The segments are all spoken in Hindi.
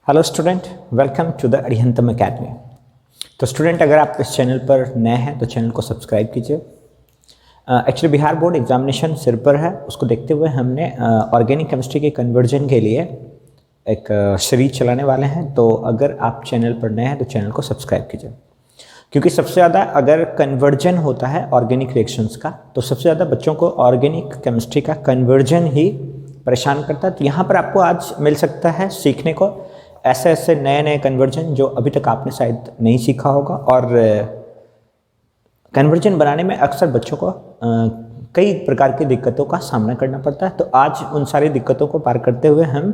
Hello student, welcome to the Arihantam Academy. तो स्टूडेंट, अगर आप इस चैनल पर नए हैं तो चैनल को सब्सक्राइब कीजिए। एक्चुअली बिहार बोर्ड एग्जामिनेशन सिर पर है, उसको देखते हुए हमने ऑर्गेनिक केमिस्ट्री के कन्वर्जन के लिए एक सीरीज चलाने वाले हैं। तो अगर आप चैनल पर नए हैं तो चैनल को सब्सक्राइब कीजिए, क्योंकि सबसे ज़्यादा अगर कन्वर्जन होता है ऑर्गेनिक रिएक्शंस का तो सबसे ज़्यादा बच्चों को ऑर्गेनिक केमिस्ट्री का कन्वर्जन ही परेशान करता है। तो यहाँ पर आपको आज मिल सकता है सीखने को ऐसे ऐसे नए नए कन्वर्जन जो अभी तक आपने शायद नहीं सीखा होगा। और कन्वर्जन बनाने में अक्सर बच्चों को कई प्रकार की दिक्कतों का सामना करना पड़ता है। तो आज उन सारी दिक्कतों को पार करते हुए हम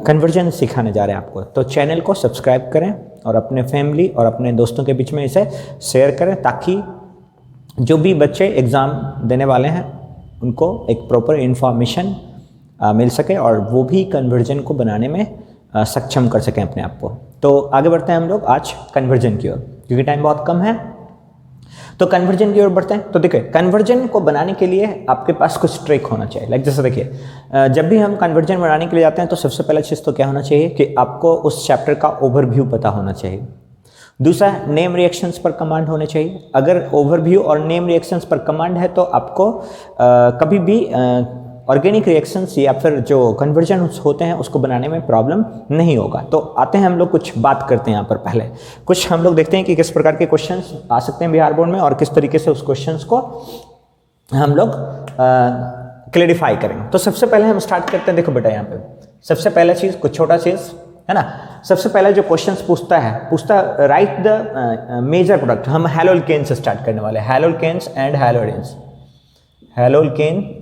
कन्वर्जन सिखाने जा रहे हैं आपको। तो चैनल को सब्सक्राइब करें और अपने फैमिली और अपने दोस्तों के बीच में इसे शेयर करें, ताकि जो भी बच्चे एग्ज़ाम देने वाले हैं उनको एक प्रॉपर इन्फॉर्मेशन मिल सके और वो भी कन्वर्जन को बनाने में सक्षम कर सकें अपने आप को। तो आगे बढ़ते हैं हम लोग आज कन्वर्जन की ओर, क्योंकि टाइम बहुत कम है। तो कन्वर्जन की ओर बढ़ते हैं। तो देखिए, कन्वर्जन को बनाने के लिए आपके पास कुछ ट्रिक होना चाहिए। लाइक जैसे देखिए, जब भी हम कन्वर्जन बनाने के लिए जाते हैं तो सबसे पहला चीज़ तो क्या होना चाहिए कि आपको उस चैप्टर का ओवरव्यू पता होना चाहिए। दूसरा, नेम रिएक्शंस पर कमांड होने चाहिए। अगर ओवरव्यू और नेम रिएक्शंस पर कमांड है तो आपको कभी भी ऑर्गेनिक रिएक्शंस या फिर जो कन्वर्जन होते हैं उसको बनाने में प्रॉब्लम नहीं होगा। तो आते हैं हम लोग कुछ बात करते हैं यहाँ पर। पहले कुछ हम लोग देखते हैं कि किस प्रकार के क्वेश्चंस आ सकते हैं बिहार बोर्ड में और किस तरीके से उस क्वेश्चंस को हम लोग क्लैरिफाई करेंगे। तो सबसे पहले हम स्टार्ट करते हैं। देखो बेटा, यहाँ पे सबसे पहला चीज़ कुछ छोटा चीज़ है ना। सबसे पहले जो क्वेश्चंस पूछता है राइट द मेजर प्रोडक्ट। हम हैलोल्केन से स्टार्ट करने वाले हैं। हैलोल्केन्स एंड हैलोएरिन्स, हैलोल्केन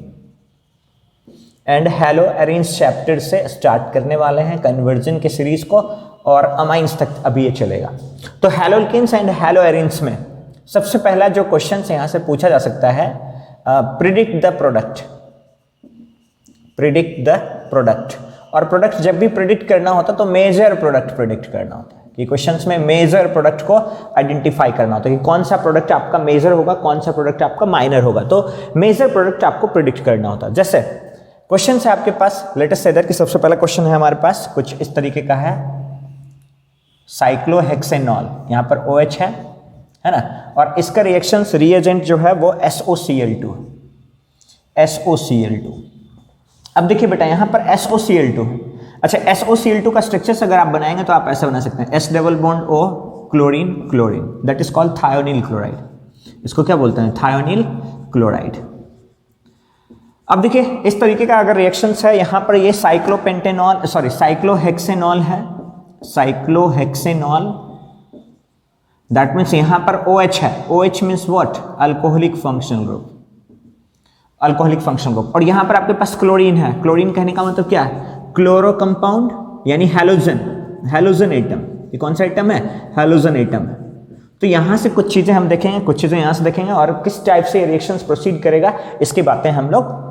एंड हैलोएरिन्स चैप्टर से स्टार्ट करने वाले हैं कन्वर्जन के सीरीज को, और अमाइंस तक अभी ये चलेगा। तो हैलोल्केन्स एंड हैलोएरिन्स में सबसे पहला जो क्वेश्चन यहाँ से पूछा जा सकता है, predict the product. Predict the product, और प्रोडक्ट जब भी प्रिडिक्ट करना होता तो मेजर प्रोडक्ट प्रिडिक्ट करना होता है। कि क्वेश्चंस में मेजर प्रोडक्ट को आइडेंटिफाई करना होता है कि कौन सा प्रोडक्ट आपका मेजर होगा, कौन सा प्रोडक्ट आपका माइनर होगा। तो मेजर प्रोडक्ट आपको प्रिडिक्ट करना होता है। जैसे क्वेश्चन है आपके पास, लेटेस्ट इधर की सबसे पहला क्वेश्चन है हमारे पास कुछ इस तरीके का है, साइक्लोहेक्सेनॉल, यहाँ पर OH है ना, और इसका रिएक्शंस रिएजेंट जो है वो SOCl2 है। SOCl2। अब देखिए बेटा, यहाँ पर SOCl2 है। अच्छा, SOCl2 का स्ट्रक्चर अगर आप बनाएंगे तो आप ऐसा बना सकते हैं, S double bond O chlorine chlorine, that is called thionyl chloride. इसको क्या बोलते हैं? Thionyl chloride. अब देखिए, इस तरीके का अगर रिएक्शंस है, यहाँ पर ये साइक्लोहेक्सेनॉल है, साइक्लोहेक्सेनॉल, दैट मीन्स यहाँ पर OH है। OH means what? Alcoholic functional group, alcoholic functional group. और यहाँ पर आपके पास क्लोरीन है। क्लोरीन कहने का मतलब क्या है? क्लोरो कंपाउंड, यानी हैलोजन, हैलोजन एटम। ये कौन सा एटम है? हैलोजन एटम है। तो यहाँ से कुछ चीजें हम देखेंगे, कुछ चीजें यहाँ से देखेंगे, और किस टाइप से रिएक्शंस प्रोसीड करेगा इसकी बातें हम लोग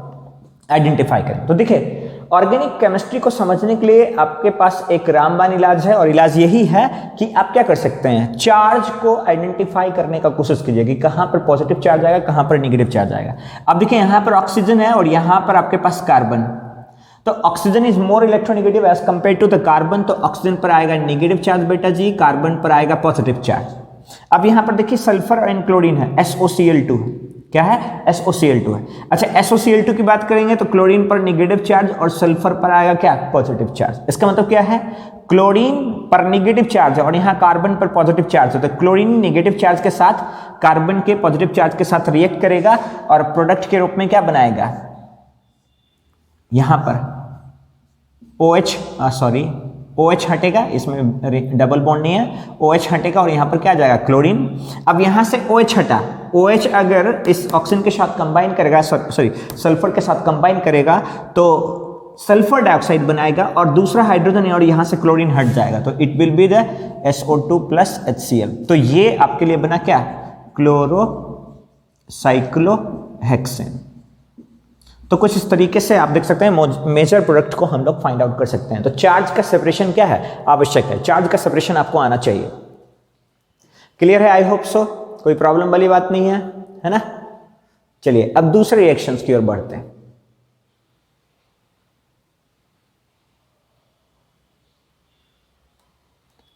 आइडेंटिफाई करें। तो देखिए, ऑर्गेनिक केमिस्ट्री को समझने के लिए आपके पास एक रामबाण इलाज है, और इलाज यही है कि आप क्या कर सकते हैं, चार्ज को आइडेंटिफाई करने का कोशिश कीजिए कि कहां पर पॉजिटिव चार्ज आएगा, कहां पर नेगेटिव चार्ज आएगा। अब देखिए, यहां पर ऑक्सीजन है और यहां पर आपके पास कार्बन। तो oxygen is more electronegative as compare to the carbon. तो ऑक्सीजन पर आएगा नेगेटिव चार्ज बेटा जी, कार्बन पर आएगा पॉजिटिव चार्ज। अब यहां पर देखिए, सल्फर एंड क्लोरीन है, SOCl2। क्या है? SOCl2 है। अच्छा, SOCl2 की बात करेंगे तो क्लोरीन पर नेगेटिव चार्ज और सल्फर पर आएगा क्या? Positive charge. इसका मतलब क्या है? क्लोरीन पर नेगेटिव चार्ज है और यहाँ कार्बन पर पॉजिटिव चार्ज है। तो क्लोरीन नेगेटिव चार्ज के साथ कार्बन के पॉजिटिव चार्ज के साथ रिएक्ट करेगा और प्रोडक्ट के रूप में क्या बनाएगा? यहां पर OH हटेगा, इसमें डबल बॉन्ड नहीं है, OH हटेगा और यहां पर क्या आ जाएगा? क्लोरीन। अब यहां से OH हटा, OH अगर इस ऑक्सीजन के साथ कंबाइन करेगा, सल्फर के साथ कंबाइन करेगा तो सल्फर डाइऑक्साइड बनाएगा और दूसरा हाइड्रोजन है और यहां से क्लोरीन हट जाएगा। तो it will be the SO2 plus HCl। तो ये आपके लिए बना क्या? Chloro cyclohexane. तो कुछ इस तरीके से आप देख सकते हैं मेजर प्रोडक्ट को हम लोग फाइंड आउट कर सकते हैं। तो चार्ज का सेपरेशन क्या है? आवश्यक है। चार्ज का सेपरेशन आपको आना चाहिए। क्लियर है? I hope so. कोई प्रॉब्लम वाली बात नहीं है ना। चलिए अब दूसरे रिएक्शंस की ओर बढ़ते हैं।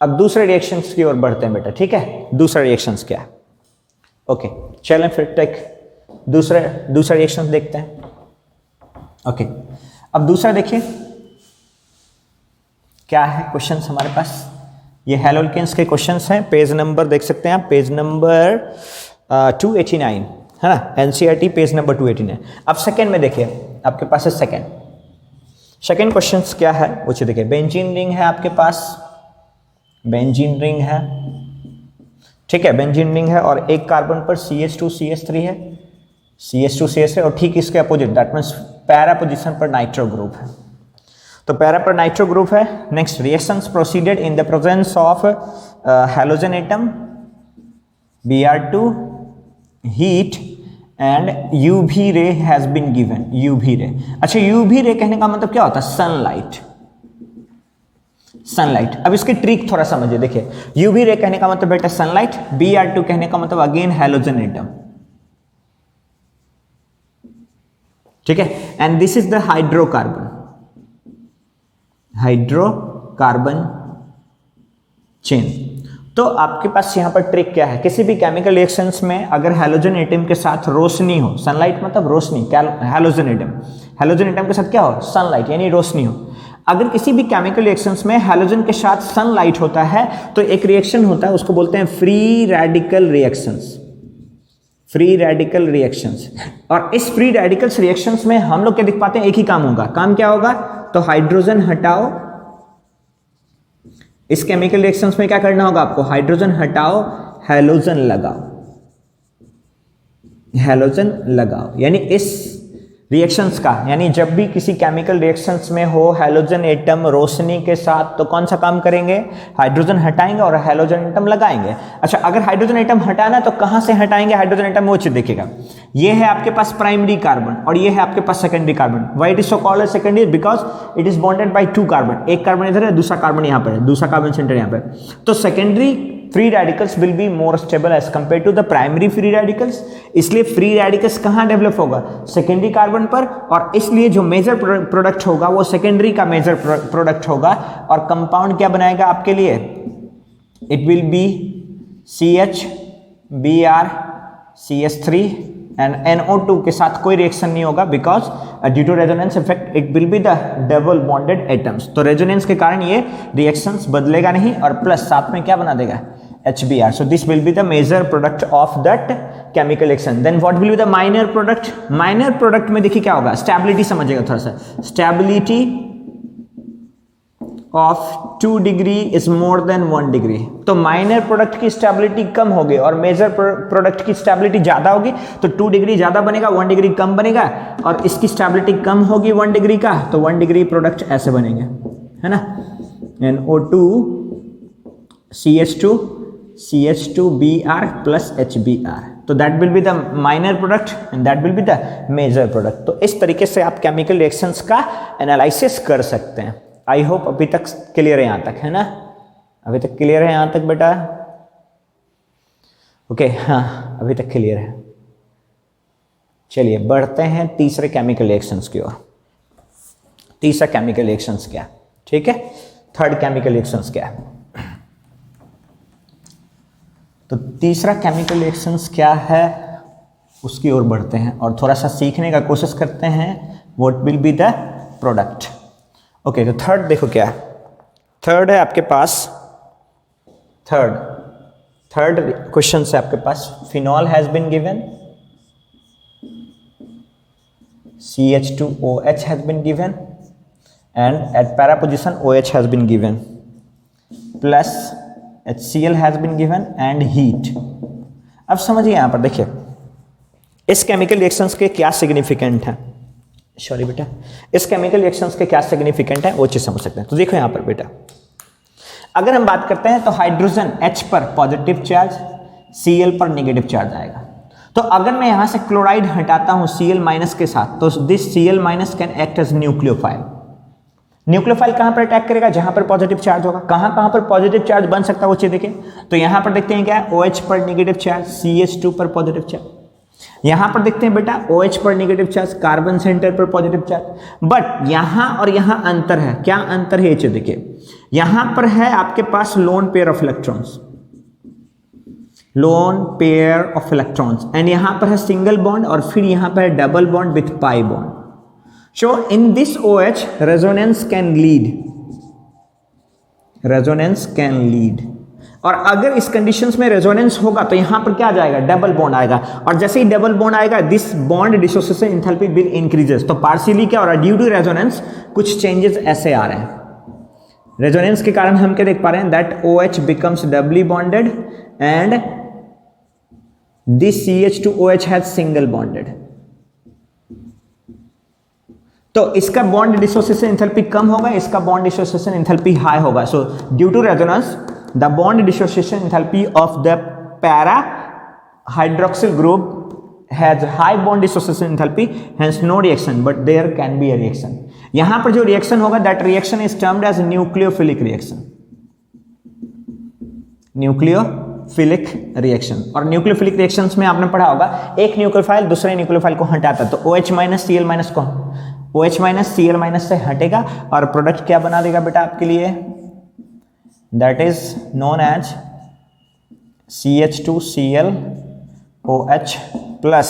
अब दूसरे रिएक्शंस की ओर बढ़ते हैं बेटा, ठीक है। दूसरा रिएक्शंस क्या है? ओके, चलें फिर टेक दूसरा रिएक्शन देखते हैं। ओके, अब दूसरा देखिए क्या है क्वेश्चंस हमारे पास। ये हैलोल्केन्स के क्वेश्चंस हैं, पेज नंबर देख सकते हैं आप, पेज नंबर 289 है ना, एनसीईआरटी पेज नंबर 289। अब सेकंड में देखिए आपके पास है सेकंड क्वेश्चंस क्या है वो चीज देखिए। बेंजीन रिंग है आपके पास, बेंजीन रिंग है, ठीक है, बेंजीन रिंग है और एक कार्बन पर CH2CH3 है, CH2CH3 और ठीक इसके opposite that means para position पर नाइट्रो ग्रुप है। तो पैरा पर नाइट्रो ग्रुप है। Next, reactions proceeded in the presence of halogen atom Br2 heat and UV ray has been given. UV ray, अच्छा UV रे कहने का मतलब क्या होता है? सनलाइट। सनलाइट। अब इसकी ट्रिक थोड़ा समझिए, देखिए UV रे कहने का मतलब बेटा सनलाइट, Br2 कहने का मतलब अगेन हैलोजन एटम, ठीक है। And this is the hydrocarbon chain. तो आपके पास यहां पर ट्रिक क्या है? किसी भी केमिकल रिएक्शंस में अगर हैलोजन एटम के साथ रोशनी हो, सनलाइट मतलब रोशनी, हैलोजन एटम के साथ क्या हो? सनलाइट यानी रोशनी हो। अगर किसी भी केमिकल रिएक्शंस में हैलोजन के साथ सनलाइट होता है तो एक रिएक्शन होता है, उसको बोलते हैं फ्री रेडिकल रिएक्शंस। और इस फ्री रेडिकल्स रिएक्शंस में हम लोग क्या दिख पाते हैं? एक ही काम होगा। काम क्या होगा? तो हाइड्रोजन हटाओ, इस केमिकल रिएक्शंस में क्या करना होगा आपको? हाइड्रोजन हटाओ, हैलोजन लगाओ। यानी इस रिएक्शंस का, यानी जब भी किसी केमिकल रिएक्शंस में हो हैलोजन एटम रोशनी के साथ, तो कौन सा काम करेंगे? हाइड्रोजन हटाएंगे और हैलोजन एटम लगाएंगे। अच्छा, अगर हाइड्रोजन एटम हटाना तो कहां से हटाएंगे हाइड्रोजन एटम? वो चीज देखिएगा। ये है आपके पास प्राइमरी कार्बन और ये है आपके पास secondary carbon. Why it is so called secondary? Because it is bonded by 2 carbon. एक कार्बन इधर है, दूसरा कार्बन यहां पर है, दूसरा कार्बन सेंटर यहां पर। तो secondary free radicals will be more stable as compare to the primary free radicals. इसलिए फ्री रेडिकल्स कहां डेवलप होगा? सेकेंडरी कार्बन पर, और इसलिए जो मेजर प्रोडक्ट होगा वो सेकेंडरी का मेजर प्रोडक्ट होगा। और कंपाउंड क्या बनाएगा आपके लिए? It will be CH Br CH3 and NO2 के साथ कोई रिएक्शन नहीं होगा, because due to resonance effect it will be the double bonded atoms. तो रेजोनेंस के कारण ये रिएक्शंस बदलेगा नहीं और प्लस साथ में क्या बना देगा? HBr. So this will be the major product of that chemical reaction. Then what will be the minor product? Minor product में देखिए क्या होगा? स्टेबिलिटी समझिएगा थोड़ा सा। Stability of 2 degree is more than 1 degree. तो माइनर प्रोडक्ट की स्टेबिलिटी कम होगी और मेजर प्रोडक्ट की स्टेबिलिटी ज्यादा होगी। तो 2 डिग्री ज्यादा बनेगा, 1 डिग्री कम बनेगा, और इसकी स्टेबिलिटी कम होगी 1 डिग्री का, तो 1 डिग्री प्रोडक्ट ऐसे बनेंगे, है ना। NO2 CH2Br plus HBr. तो that will be the minor product and that will be the major product. तो इस तरीके से आप केमिकल रिएक्शंस का एनालिसिस कर सकते हैं। आई होप अभी तक क्लियर है, यहां तक है ना? अभी तक क्लियर है यहां तक बेटा? ओके, हाँ अभी तक क्लियर है। चलिए बढ़ते हैं तीसरे केमिकल रिएक्शंस की ओर। तीसरा केमिकल रिएक्शंस क्या? ठीक है, थर्ड केमिकल रिएक्शंस क्या है? तो तीसरा केमिकल रिएक्शंस क्या है उसकी ओर बढ़ते हैं और थोड़ा सा सीखने का कोशिश करते हैं। What will be the product? Okay, तो थर्ड देखो क्या है। थर्ड है आपके पास, थर्ड क्वेश्चन है आपके पास। Phenol has been given, CH2OH has been given and at para position OH has been given plus HCl has been given and heat। अब समझिए यहां पर देखिए इस केमिकल रिएक्शंस के क्या सिग्निफिकेंट है। सॉरी बेटा, इस केमिकल रिएक्शंस के क्या सिग्निफिकेंट है वो चीज समझ सकते हैं। तो देखो यहां पर बेटा, अगर हम बात करते हैं तो हाइड्रोजन H पर पॉजिटिव चार्ज, Cl पर नेगेटिव चार्ज आएगा। तो अगर मैं यहां से क्लोराइड हटाता हूं Cl माइनस के साथ, तो this Cl minus can act as nucleophile. Nucleophile कहां पर अटैक करेगा? जहां पर पॉजिटिव चार्ज होगा। कहां पर पॉजिटिव चार्ज बन सकता है वो चीज देखिए। तो यहां पर देखते हैं क्या है, OH पर नेगेटिव चार्ज, CH2 पर पॉजिटिव चार्ज। यहां पर देखते हैं बेटा OH पर नेगेटिव चार्ज, कार्बन सेंटर पर पॉजिटिव चार्ज। बट यहां और यहां अंतर है। क्या अंतर है ये चीज देखिए। यहां पर है आपके पास lone pair of electrons, lone pair of electrons, and यहां पर है सिंगल बॉन्ड और फिर यहां पर है double bond with pi bond. So in this OH resonance can lead, resonance can lead. और अगर इस कंडीशंस में रेजोनेंस होगा तो यहां पर क्या आ जाएगा, डबल बॉन्ड आएगा. और जैसे ही डबल बॉन्ड आएगा this bond dissociation enthalpy will increases. तो पार्शियली क्या हो रहा है, ड्यू टू रेजोनेंस कुछ चेंजेस ऐसे आ रहे हैं. रेजोनेंस के कारण हम क्या देख पा रहे हैं, that OH becomes doubly bonded and this CH2OH has single bonded. तो इसका बॉन्ड डिसोसिएशन एंथैल्पी कम होगा, इसका बॉन्ड डिसोसिएशन एंथैल्पी हाई होगा. So due to resonance the bond dissociation enthalpy of the para hydroxyl group has high bond dissociation enthalpy, hence no reaction, but there can be a reaction. यहां पर जो रिएक्शन होगा that reaction is termed as nucleophilic reaction. Nucleophilic reaction. और न्यूक्लियोफिलिक रिएक्शंस में आपने पढ़ा होगा एक न्यूक्लियोफाइल दूसरे न्यूक्लियोफाइल को हटाता है, तो OH माइनस Cl माइनस को OH माइनस Cl माइनस से हटेगा और प्रोडक्ट क्या बना देगा बेटा आपके लिए, that is known as CH2Cl OH plus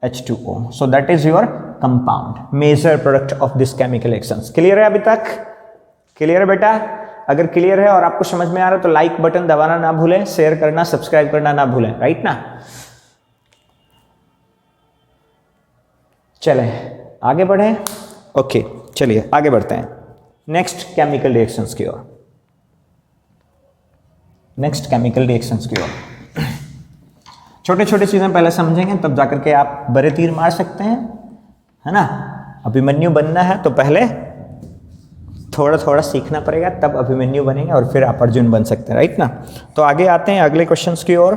H2O. So that is your compound, major product of this chemical reactions. Clear है अभी तक? क्लियर है बेटा? अगर क्लियर है और आपको समझ में आ रहा है तो लाइक बटन दबाना ना भूलें, शेयर करना, सब्सक्राइब करना ना भूलें, राइट ना? चलें आगे बढ़े. ओके चलिए आगे बढ़ते हैं नेक्स्ट केमिकल रिएक्शंस की ओर. नेक्स्ट केमिकल रिएक्शंस की ओर छोटे छोटे चीजें पहले समझेंगे तब जाकर के आप बड़े तीर मार सकते हैं, है ना? अभिमन्यु बनना है तो पहले थोड़ा थोड़ा सीखना पड़ेगा, तब अभिमन्यु बनेंगे और फिर आप अर्जुन बन सकते हैं, राइट ना? तो आगे आते हैं अगले क्वेश्चंस की ओर.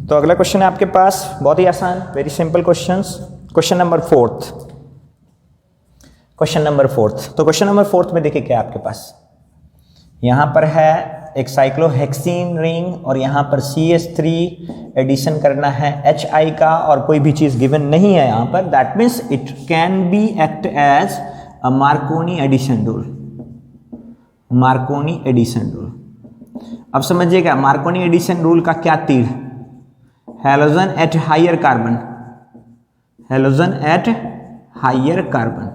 तो अगला क्वेश्चन है आपके पास बहुत ही आसान, very simple questions. Question number 4. Question number 4. तो क्वेश्चन नंबर 4 में देखिए क्या आपके पास, यहां पर है एक साइक्लोहेक्सीन रिंग और यहां पर CH3 एडिशन करना है HI का और कोई भी चीज गिवन नहीं है यहां पर. That means it can be act as a Markovnikov addition rule. Markovnikov addition rule. अब समझिएगा मार्कोनी एडिशन रूल का क्या तीर, halogen at higher carbon, halogen at higher carbon,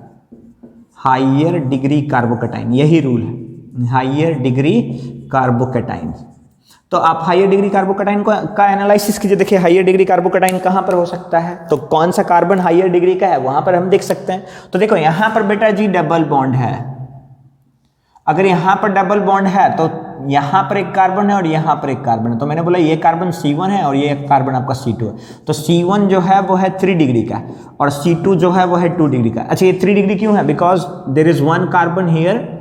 higher degree carbocation, यही रूल है, हायर डिग्री कार्बोकैटाइन. तो आप हायर डिग्री कार्बोकैटाइन का एनालिसिस कीजिए. देखिए हायर डिग्री कार्बोकैटाइन कहां पर हो सकता है, तो कौन सा कार्बन हायर डिग्री का है वहां पर हम देख सकते हैं. तो देखो यहां पर बेटा जी डबल बॉन्ड है. अगर यहां पर डबल बॉन्ड है तो यहां पर एक कार्बन है और यहां पर एक कार्बन है. तो मैंने बोला ये कार्बन C1 है और ये कार्बन आपका C2 है. तो C1 जो है वो है 3 डिग्री का और C2 जो है वो है 2 डिग्री का. अच्छा ये 3 डिग्री क्यों है, because there is one carbon here,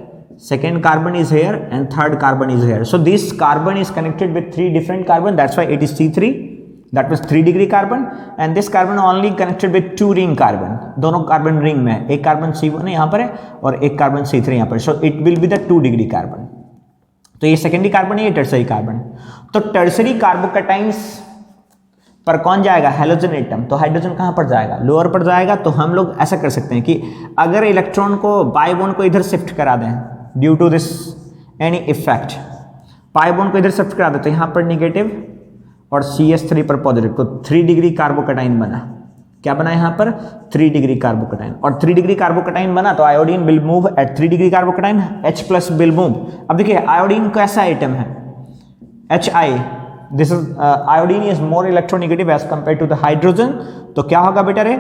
second carbon is here and third carbon is here. So this carbon is connected with 3 different carbon, that's why it is C3, that was 3 degree carbon, and this carbon only connected with 2 ring carbon. दोनों कार्बन रिंग में है, एक कार्बन C1 यहाँ पर है और एक कार्बन C3 यहाँ पर. So it will be the 2 degree carbon. तो ये सेकेंडरी कार्बन है, ये टर्सरी कार्बन. तो टर्सरी कार्बोकैटाइन्स पर कौन जाएगा, हैलोजन एटम. तो हाइड्रोजन कहाँ पर जाएगा, लोअर पर जाएगा. तो हम लोग ऐसा कर सकते हैं कि अगर इलेक्ट्रॉन को बाई बॉन्ड को इधर शिफ्ट करा दें due to this any effect, pi bond को इधर शिफ्ट करा देते हैं, यहाँ पर नेगेटिव और CH3 पर पॉजिटिव, तो 3 डिग्री कार्बोकैटाइन बना. क्या बना यहाँ पर, 3 डिग्री कार्बोकैटाइन. और 3 डिग्री कार्बोकैटाइन बना तो iodine will move at 3 degree carbocation, H+ will move. अब देखिए आयोडीन कैसा आइटम है, HI, this is iodine is more electronegative as compare to the hydrogen. तो क्या होगा बेटा रे,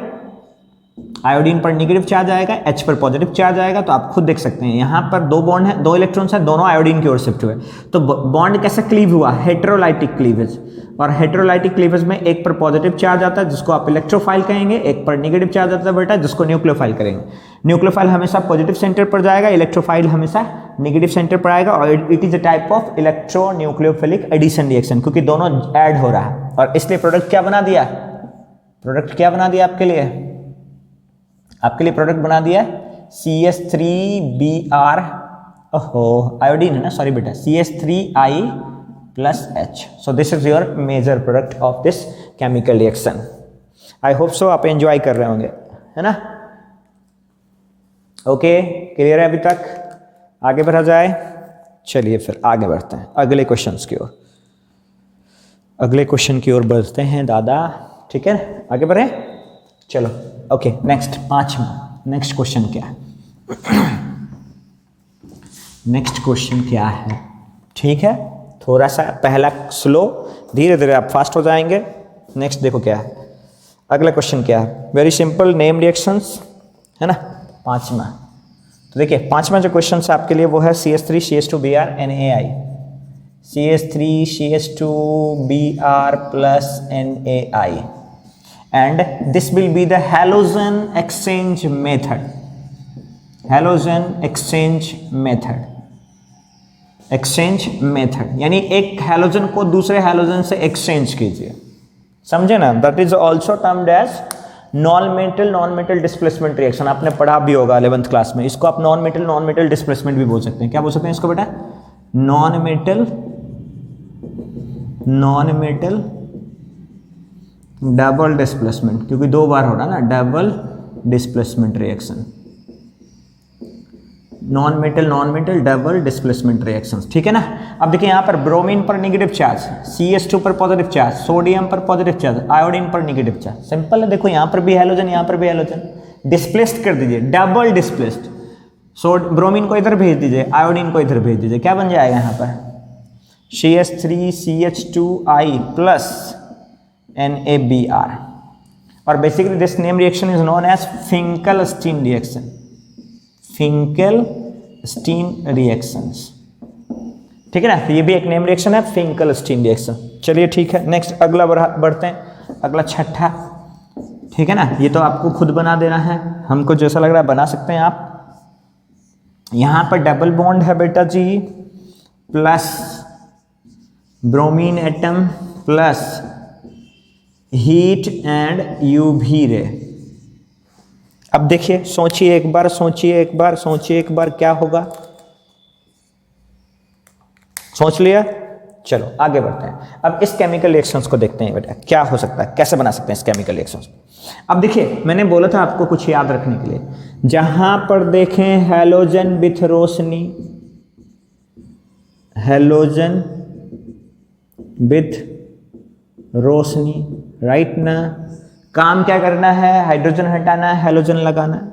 आयोडीन पर नेगेटिव चार्ज आएगा, H पर पॉजिटिव चार्ज आएगा. तो आप खुद देख सकते हैं यहाँ पर 2 बॉन्ड है, 2 इलेक्ट्रॉन्स हैं, दोनों आयोडीन की ओर शिफ्ट हुए. तो बॉन्ड कैसे क्लीव हुआ, हेटेरोलाइटिक क्लीवेज. और हेटेरोलाइटिक क्लीवेज में एक पर पॉजिटिव चार्ज आता है जिसको आप इलेक्ट्रोफाइल कहेंगे, एक पर नेगेटिव चार्ज आता है बेटा जिसको न्यूक्लियोफाइल करेंगे. न्यूक्लियोफाइल हमेशा पॉजिटिव सेंटर पर जाएगा, इलेक्ट्रोफाइल हमेशा नेगेटिव सेंटर पर आएगा. और it is a type of electro nucleophilic addition reaction, क्योंकि दोनों ऐड हो रहा है. और इसलिए प्रोडक्ट क्या बना दिया, प्रोडक्ट क्या बना दिया आपके लिए, आपके लिए प्रोडक्ट बना दिया CH3Br, ओहो आयोडीन है ना, सॉरी बेटा, CH3I plus H. So this is your major product of this chemical reaction. I hope so आप एंजॉय कर रहे होंगे, है ना? ओके क्लियर है अभी तक, आगे बढ़ा जाए. चलिए फिर आगे बढ़ते हैं अगले क्वेश्चंस की ओर। अगले क्वेश्चन की ओर बढ़ते हैं दादा, ठीक है, आगे बढ़े। चलो ओके, नेक्स्ट 5वां, नेक्स्ट क्वेश्चन क्या है? नेक्स्ट क्वेश्चन क्या है? ठीक है, थोड़ा सा पहला स्लो, धीरे धीरे आप फास्ट हो जाएंगे। नेक्स्ट देखो क्या है, अगला क्वेश्चन क्या है? वेरी सिंपल, नेम रिएक्शंस, है ना, 5वां। तो देखिए 5वां जो क्वेश्चन है आपके लिए वो है CH3 CH2Br NaI, CH3 CH2Br plus NaI, and this will be the halogen exchange method. Halogen exchange method, exchange method यानी एक हैलोजन को दूसरे हैलोजन से एक्सचेंज कीजिए, समझे ना? That is also termed as non metal displacement reaction. आपने पढ़ा भी होगा 11th क्लास में। इसको आप नॉन मेटल डिस्प्लेसमेंट भी बोल सकते हैं। क्या बोल सकते हैं इसको बेटा? नॉन मेटल डबल डिस्प्लेसमेंट, क्योंकि 2 बार हो रहा ना, double displacement reaction, non metal double displacement reactions, ठीक है ना। अब देखिए यहाँ पर ब्रोमीन पर नेगेटिव चार्ज, CH2 पर पॉजिटिव चार्ज, सोडियम पर पॉजिटिव चार्ज, आयोडीन पर नेगेटिव चार्ज। सिंपल है, देखो यहाँ पर भी हैलोजन, यहाँ पर भी हैलोजन, डिस्प्लेस्ड कर दीजिए, डबल डिस्प्लेस्ड। ब्रोमीन को इधर भेज दीजिए, आयोडीन को इधर भेज दीजिए, क्या बन जाएगा यहाँ पर? CH3 CH2I plus NaBr। और basically this name reaction is known as Finkelstein reaction, Finkelstein reactions, ठीक है ना। ये भी एक नेम रिएक्शन है, फिंकल-स्टीन रिएक्शन। चलिए ठीक है, नेक्स्ट अगला बढ़ते हैं, अगला 6ठा, ठीक है ना। ये तो आपको खुद बना देना है, हमको जैसा लग रहा है बना सकते हैं आप। यहाँ पर डबल बॉन्ड है बेटा जी, plus bromine atom plus heat and UV ray. अब देखिए, सोचिए एक बार क्या होगा? सोच लिया? चलो आगे बढ़ते हैं। अब इस केमिकल रिएक्शंस को देखते हैं बेटा, क्या हो सकता है, कैसे बना सकते हैं इस केमिकल रिएक्शंस को। अब देखिए, मैंने बोला था आपको कुछ याद रखने के लिए, जहां पर देखें halogen with Roshni, halogen with Roshni, right ना। काम क्या करना है? हाइड्रोजन हटाना है, हैलोजन लगाना है।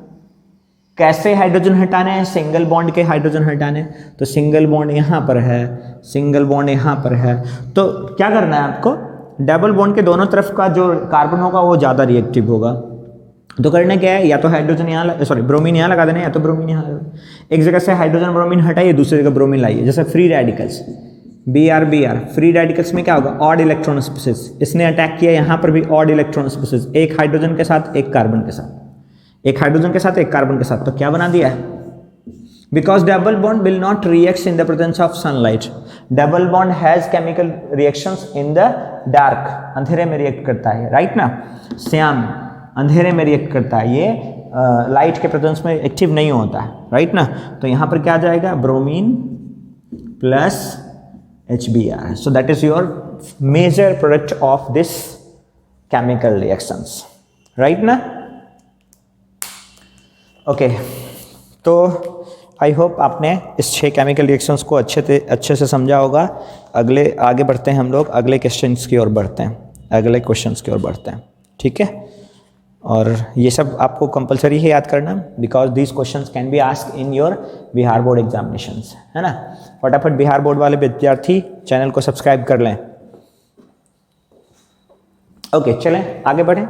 कैसे हाइड्रोजन हटाने हैं? सिंगल बॉन्ड के हाइड्रोजन हटाने। तो सिंगल बॉन्ड यहाँ पर है, सिंगल बॉन्ड यहाँ पर है, तो क्या करना है आपको? डबल बॉन्ड के दोनों तरफ का जो कार्बन होगा वो ज़्यादा रिएक्टिव होगा। तो करना क्या है? या तो हाइड्रोजन यहाँ, सॉरी ब्रोमीन यहाँ लगा देना, या तो ब्रोमीन यहाँ। एक जगह से हाइड्रोजन ब्रोमीन हटाइए, दूसरी जगह ब्रोमीन लाइए। जैसे free radicals, Br, free radicals में क्या होगा? Odd electron species. इसने अटैक किया, यहाँ पर भी ऑड इलेक्ट्रॉन स्पीसीज, एक हाइड्रोजन के साथ एक कार्बन के साथ, एक हाइड्रोजन के साथ एक कार्बन के साथ। तो क्या बना दिया है? Because double bond will not react in the presence of sunlight. Double bond has chemical reactions in the dark, अंधेरे में रिएक्ट करता है, राइट ना। श्याम अंधेरे में रिएक्ट करता है, ये लाइट के प्रेजेंस में एक्टिव नहीं होता है, राइट ना। तो यहाँ पर क्या आ जाएगा? Bromine plus HBr. So that is your major product of this chemical reactions, right ना? Okay, तो आई होप आपने इस 6 केमिकल रिएक्शंस को अच्छे से समझा होगा। आगे बढ़ते हैं हम लोग, अगले क्वेश्चंस की ओर बढ़ते हैं, ठीक है। और ये सब आपको कंपलसरी है याद करना, because these questions can be asked in your Bihar board examinations, है ना। फटाफट बिहार बोर्ड वाले विद्यार्थी चैनल को सब्सक्राइब कर लें। ओके, चलें आगे बढ़ें,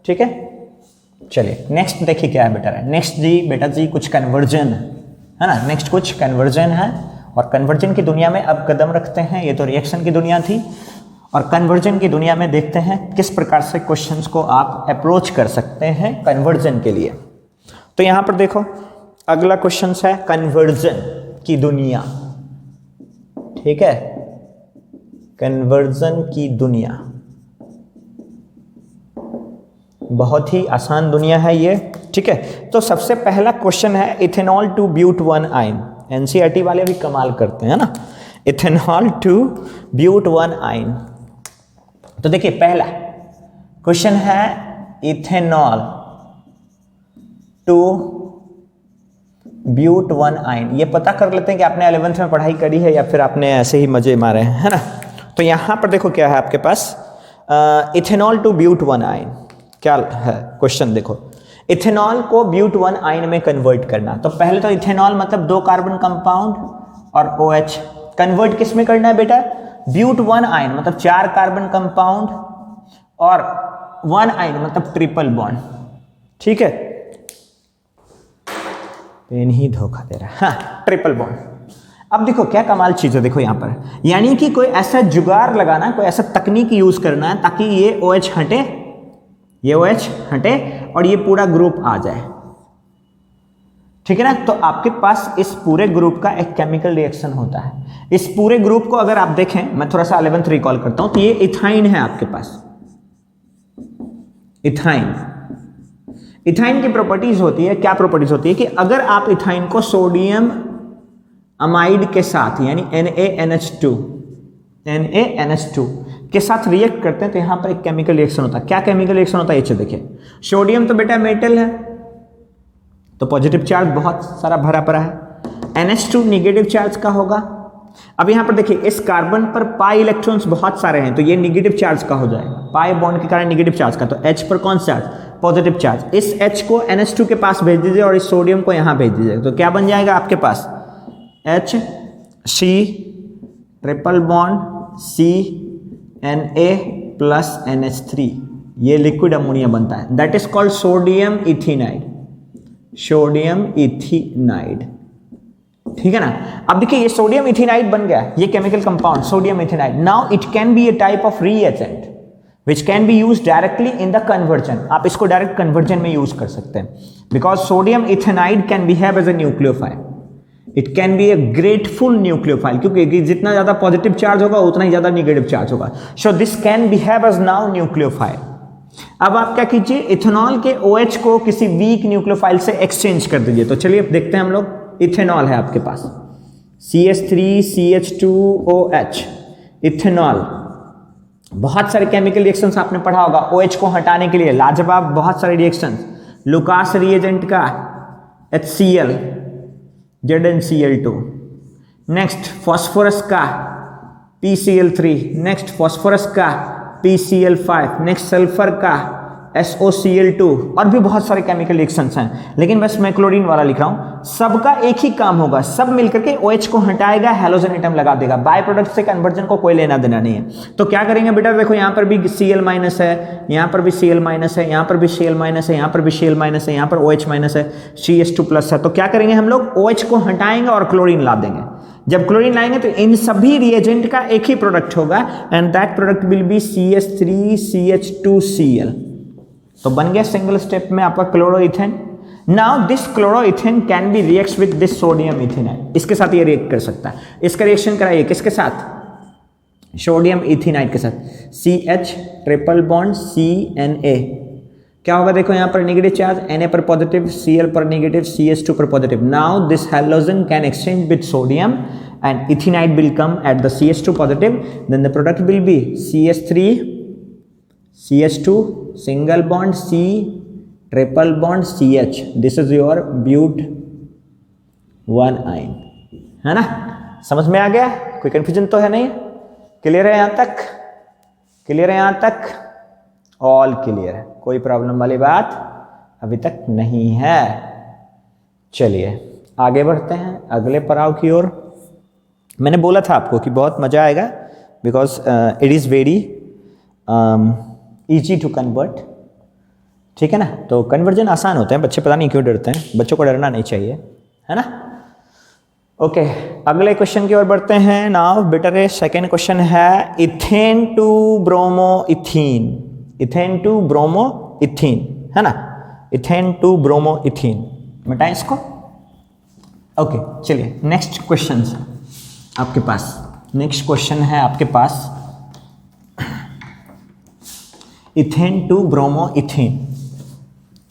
ठीक है। चलिए नेक्स्ट देखिए क्या है बेटा। नेक्स्ट बेटा जी कुछ कन्वर्जन है ना, नेक्स्ट कुछ कन्वर्जन है। और कन्वर्जन की दुनिया में अब कदम रखते हैं। ये तो रिएक्शन की दुनिया थी, और कन्वर्जन की दुनिया में देखते हैं किस प्रकार से क्वेश्चंस को आप अप्रोच कर सकते हैं कन्वर्जन के लिए। तो यहाँ पर देखो, अगला क्वेश्चन है कन्वर्जन की दुनिया, ठीक है। कन्वर्जन की दुनिया बहुत ही आसान दुनिया है ये, ठीक है। तो सबसे पहला क्वेश्चन है इथेनॉल टू ब्यूट 1 आयन। एनसीईआरटी वाले भी कमाल करते हैं ना, इथेनॉल टू ब्यूट 1 आयन। तो देखिए पहला क्वेश्चन है इथेनॉल टू ब्यूट वन आइन, ये पता कर लेते हैं कि आपने 11th में पढ़ाई करी है या फिर आपने ऐसे ही मजे मारे हैं, है ना। तो यहाँ पर देखो क्या है आपके पास, ethanol to but one yne, क्या है क्वेश्चन देखो, इथेनॉल को ब्यूट वन आइन में कन्वर्ट करना। तो पहले तो इथेनॉल मतलब 2 कार्बन कंपाउंड और OH, कन्वर्ट किस में करना है बेटा, ब्यूट वन आइन मतलब 4 कार्बन कंपाउंड और 1 आइन मतलब ट्रिपल बॉन्ड, ठीक है। पेन ही धोखा दे रहा है, हाँ ट्रिपल बॉन्ड। अब देखो क्या कमाल चीज है, देखो यहां पर, यानी कि कोई ऐसा जुगाड़ लगाना, कोई ऐसा तकनीक यूज करना है ताकि ये OH हटे, ये OH हटे और ये पूरा ग्रुप आ जाए, ठीक है ना। तो आपके पास इस पूरे ग्रुप का एक केमिकल रिएक्शन होता है। इस पूरे ग्रुप को अगर आप देखें, मैं थोड़ा सा 11th रिकॉल करता हूं, तो ये इथाइन है आपके पास, इथाइन। इथाइन की प्रॉपर्टीज होती है, क्या प्रॉपर्टीज होती है कि अगर आप इथाइन को सोडियम अमाइड के साथ यानी NaNH2 के साथ रिएक्ट करते हैं तो यहां पर एक केमिकल रिएक्शन होता है। क्या केमिकल रिएक्शन होता है ये देखिए, सोडियम तो बेटा मेटल है तो पॉजिटिव चार्ज बहुत सारा भरा पड़ा है, NH2 निगेटिव चार्ज का होगा। अब यहां पर देखिए इस कार्बन पर पाई इलेक्ट्रॉन्स बहुत सारे हैं तो ये निगेटिव चार्ज का हो जाएगा, पाई बॉन्ड के कारण निगेटिव चार्ज का, तो H पर कौन सा चार्ज, पॉजिटिव चार्ज। इस H को NH2 के पास भेज दीजिए और इस सोडियम को यहां भेज दीजिए, तो क्या बन जाएगा आपके पास, HC triple bond CNA plus NH3, ये लिक्विड अमोनिया बनता है, that is called sodium ethynide, sodium ethynide, ठीक है ना। अब देखिए ये सोडियम इथिनाइड बन गया, ये chemical compound sodium ethynide. Now it can be a type of reagent which can be use directly in the conversion, आप इसको डायरेक्ट कन्वर्जन में यूज कर सकते हैं, because sodium ethynide can behave as a nucleophile, it can be a grateful nucleophile, क्योंकि जितना ज्यादा पॉजिटिव चार्ज होगा उतना ही ज्यादा निगेटिव चार्ज होगा, so this can behave as now nucleophile. अब आप क्या कीजिए, इथेनॉल के OH को किसी वीक न्यूक्लियोफाइल से एक्सचेंज कर दीजिए। तो चलिए देखते हैं हम लोग, इथेनॉल है आपके पास CH3CH2OH, इथेनॉल। बहुत सारे केमिकल रिएक्शंस आपने पढ़ा होगा OH को हटाने के लिए, लाजवाब बहुत सारे रिएक्शंस, लुकास रिएजेंट का HCl ZnCl2, नेक्स्ट फास्फोरस का PCl3, नेक्स्ट फास्फोरस का PCl5, नेक्स्ट सल्फर का SOCl2, और भी बहुत सारे केमिकल रिएक्शंस हैं, लेकिन बस मैं क्लोरीन वाला लिख रहा हूं। सबका एक ही काम होगा, सब मिलकर के OH को हटाएगा, हैलोजन एटम लगा देगा, बाय प्रोडक्ट से कन्वर्जन को कोई लेना देना नहीं है। तो क्या करेंगे बेटा, देखो यहां पर भी Cl- है, यहां पर भी Cl- है, यहां पर भी Cl- है, यहां पर भी Cl- है, यहां पर OH- है, CH2+ है। तो क्या करेंगे हम लोग, OH को हटाएंगे और क्लोरीन ला देंगे। जब क्लोरीन लाएंगे तो इन सभी रिएजेंट का एक ही प्रोडक्ट होगा, and that product will be CH3CH2Cl। तो बन गया सिंगल स्टेप में आपका chloroethane. Now this chloroethane can be react with this sodium ethanide, इसके साथ ये रिएक्ट कर सकता है। इसका रिएक्शन कराइए किसके साथ, सोडियम इथेनाइड के साथ, CH ट्रिपल बॉन्ड CNA, क्या होगा देखो यहां पर निगेटिव चार्ज, Na पर पॉजिटिव, Cl पर निगेटिव, CH2 पर positive. Now this halogen can exchange with sodium and ethanide will come at the CH2 positive, then the product will be CH3 CH2 single bond C triple bond CH, this is your but 1 ion, है ना। समझ में आ गया, कोई कंफ्यूजन तो है नहीं, क्लियर है यहां तक, क्लियर है यहां तक, ऑल क्लियर है, कोई प्रॉब्लम वाली बात अभी तक नहीं है। चलिए आगे बढ़ते हैं अगले पड़ाव की ओर। मैंने बोला था आपको कि बहुत मज़ा आएगा, because it is very easy to convert, ठीक है ना। तो कन्वर्जन आसान होते हैं, बच्चे पता नहीं क्यों डरते हैं, बच्चों को डरना नहीं चाहिए, है ना। ओके अगले क्वेश्चन की ओर बढ़ते हैं। नाउ बेटर है सेकेंड क्वेश्चन है ethane to bromo ethene, ethane to bromo ethene, है ना, इथेन टू ब्रोमो इथीन, मिटाएं इसको। ओके चलिए नेक्स्ट क्वेश्चन आपके पास, नेक्स्ट क्वेश्चन है आपके पास इथेन टू ब्रोमो इथीन।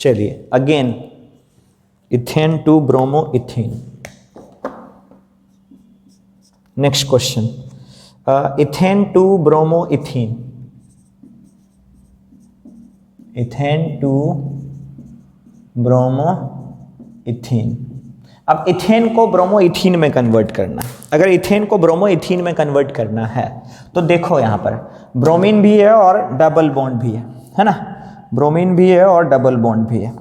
चलिए again ethane to bromo ethene, next question ethane to bromo ethene, ethane to bromo ethene. अब इथेन को ब्रोमो इथीन में कन्वर्ट करना है। अगर इथेन को ब्रोमो इथीन में कन्वर्ट करना है तो देखो यहाँ पर ब्रोमीन भी है और डबल बॉन्ड भी है ना, ब्रोमीन भी है और डबल बॉन्ड भी है,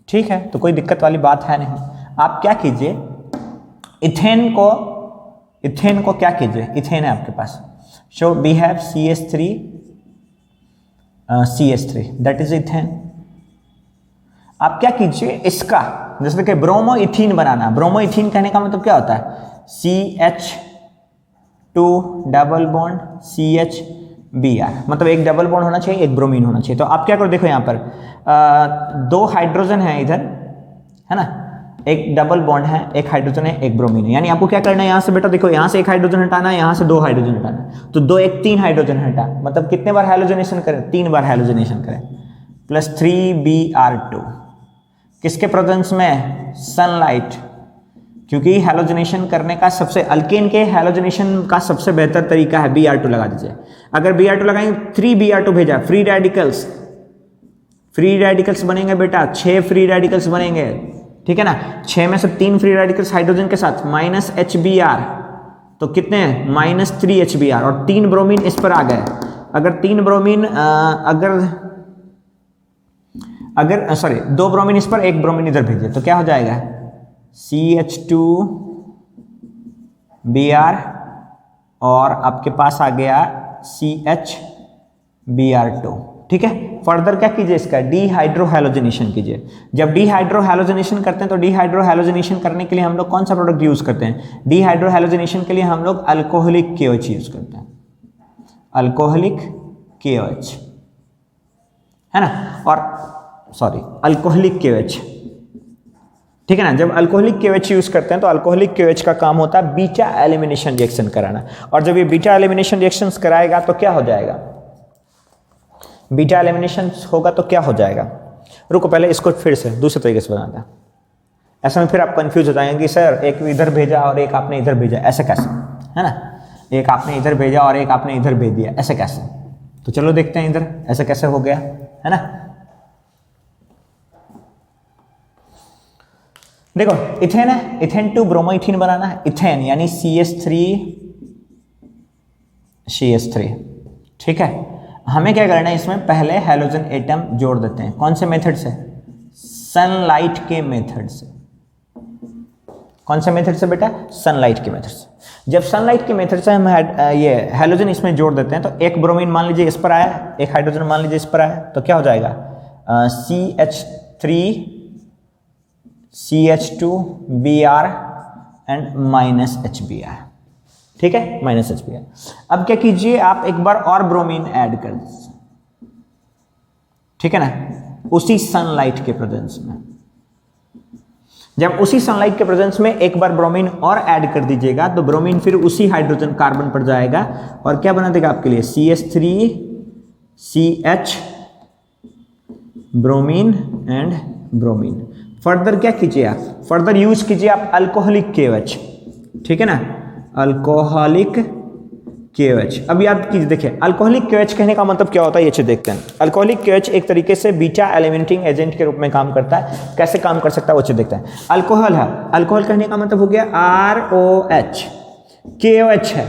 ठीक है, तो कोई दिक्कत वाली बात है नहीं। आप क्या कीजिए, इथेन को क्या कीजिए, इथेन है आपके पास, so we have CH3 that is ethane. आप क्या कीजिए, इसका जैसे कि ब्रोमो इथीन बनाना, ब्रोमो इथीन कहने का मतलब क्या होता है, CH2 डबल बॉन्ड CHBr, मतलब एक डबल बॉन्ड होना चाहिए, एक ब्रोमीन होना चाहिए। तो आप क्या करो, देखो यहाँ पर 2 हाइड्रोजन है इधर, है ना, एक डबल बॉन्ड है, एक हाइड्रोजन है, एक ब्रोमीन है, यानी आपको क्या करना है, यहाँ से बेटा देखो, यहाँ से एक हाइड्रोजन हटाना है, यहाँ से 2 हाइड्रोजन हटाना है, तो 2 1 3 हाइड्रोजन हटा, मतलब कितने बार हाइड्रोजनेशन करें, 3 बार हाइड्रोजनेशन करें, प्लस 3Br2 किसके प्रेजेंस में, सनलाइट, क्योंकि हैलोजनेशन करने का सबसे, अल्केन के हैलोजनेशन का सबसे बेहतर तरीका है Br2 लगा दीजिए। अगर Br2 लगाएंगे 3Br2 भेजा, फ्री रेडिकल्स बनेंगे बेटा, 6 फ्री रेडिकल्स बनेंगे, ठीक है ना, 6 में से 3 फ्री रेडिकल्स हाइड्रोजन के साथ माइनस Hbr, तो कितने हैं, माइनस 3Hbr, और 3 ब्रोमीन इस पर आ गए। अगर 3 ब्रोमीन अगर सॉरी 2 ब्रोमीन इस पर, 1 ब्रोमीन इधर भेजिए, तो क्या हो जाएगा, CH2Br और आपके पास आ गया CHBr2, ठीक है। फर्दर क्या कीजिए, इसका डीहाइड्रोहैलोजनेशन कीजिए। जब डीहाइड्रोहैलोजनेशन करते हैं तो डीहाइड्रोहैलोजनेशन करने के लिए हम लोग कौन सा प्रोडक्ट यूज करते हैं, डीहाइड्रोहैलोजनेशन के लिए हम लोग अल्कोहलिक KOH यूज करते हैं, अल्कोहलिक KOH, है ना, और सॉरी अल्कोहलिक KOH, ठीक है ना। जब अल्कोहलिक KOH यूज करते हैं तो अल्कोहलिक KOH का काम होता है बीटा एलिमिनेशन रिएक्शन कराना, और जब ये बीटा एलिमिनेशन रिएक्शंस कराएगा तो क्या हो जाएगा, बीटा एलिमिनेशन होगा तो क्या हो जाएगा, रुको पहले इसको फिर से दूसरे तरीके से बनाता है, ऐसे में फिर आप कंफ्यूज हो जाएंगे कि सर एक इधर भेजा और एक आपने इधर भेजा, ऐसे कैसे, है ना, एक आपने इधर भेजा और एक आपने इधर भेज दिया, ऐसे कैसे, तो चलो देखते हैं इधर ऐसे कैसे हो गया, है ना। देखो इथेन है, इथेन टू ब्रोमो इथीन बनाना है, इथेन यानी CH3, ठीक है। हमें क्या करना है, इसमें पहले हैलोजन एटम जोड़ देते हैं, कौन से मेथड से, सनलाइट के मेथड से, कौन से मेथड से बेटा, सनलाइट के मेथड से। जब सनलाइट के मेथड से हम ये हैलोजन इसमें जोड़ देते हैं तो एक ब्रोमीन मान लीजिए इस पर आया, एक हाइड्रोजन मान लीजिए इस पर आया, तो क्या हो जाएगा, CH3 CH2Br and minus Hbr, ठीक है, माइनस Hbr। अब क्या कीजिए, आप एक बार और ब्रोमीन ऐड कर दीजिए, ठीक है ना, उसी सनलाइट के प्रेजेंस में। जब उसी सनलाइट के प्रेजेंस में एक बार ब्रोमीन और ऐड कर दीजिएगा तो ब्रोमीन फिर उसी हाइड्रोजन कार्बन पर जाएगा और क्या बना देगा आपके लिए, CH3CH bromine and bromine. Further क्या कीजिए आप, फर्दर यूज कीजिए आप अल्कोहलिक KOH, ठीक है ना, अल्कोहलिक KOH। अब याद कीजिए, देखिए अल्कोहलिक KOH कहने का मतलब क्या होता है, ये चीज देखते हैं। अल्कोहलिक KOH एक तरीके से बीटा एलिमेंटिंग एजेंट के रूप में काम करता है, कैसे काम कर सकता है वो चीज देखते हैं। अल्कोहल है, अल्कोहल कहने का मतलब हो गया ROH, KOH है,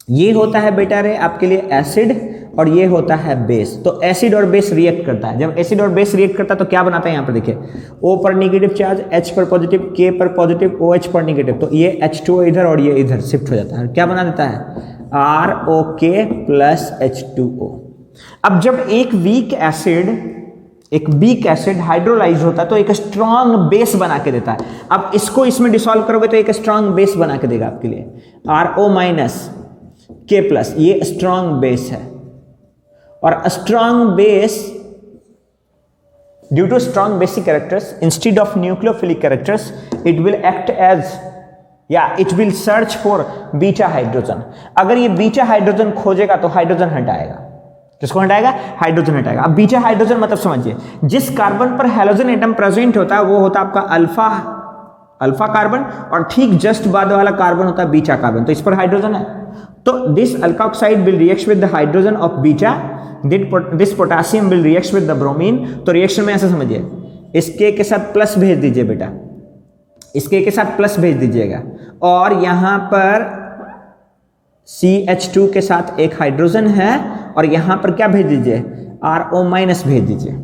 ये होता है बेटा रे आपके लिए एसिड और ये होता है बेस। तो एसिड और बेस रिएक्ट करता है, जब एसिड और बेस रिएक्ट करता है तो क्या बनाता है, यहाँ पर देखिए O पर नेगेटिव चार्ज, H पर पॉजिटिव, K पर पॉजिटिव, OH पर नेगेटिव, तो ये H2O इधर और ये इधर शिफ्ट हो जाता है, क्या बना देता है, ROK प्लस H2O। अब जब एक वीक एसिड हाइड्रोलाइज होता है तो एक स्ट्रॉन्ग बेस बना के देता है। अब इसको इसमें डिसॉल्व करोगे तो एक स्ट्रॉन्ग बेस बना के देगा आपके लिए, RO माइनस K प्लस, ये स्ट्रॉन्ग बेस है। और strong base due to strong basic characters instead of nucleophilic characters it will act as it will search for beta hydrogen. अगर ये बीटा हाइड्रोजन खोजेगा तो हाइड्रोजन हटाएगा, किसको हटाएगा, हाइड्रोजन हटाएगा। अब बीटा हाइड्रोजन मतलब समझिए, जिस कार्बन पर हैलोजन एटम प्रेजेंट होता है वो होता है आपका अल्फा कार्बन, और ठीक जस्ट बाद वाला कार्बन होता है बीटा कार्बन, तो इस पर हाइड्रोजन है। तो this alkoxide will react with the hydrogen of beta, this potassium will react with the bromine. तो रिएक्शन में ऐसे समझिए, इस K के साथ प्लस भेज दीजिए बेटा, इसके के साथ प्लस भेज दीजिएगा, और यहाँ पर CH2 के साथ एक हाइड्रोजन है, और यहाँ पर क्या भेज दीजिए, RO माइनस भेज दीजिए।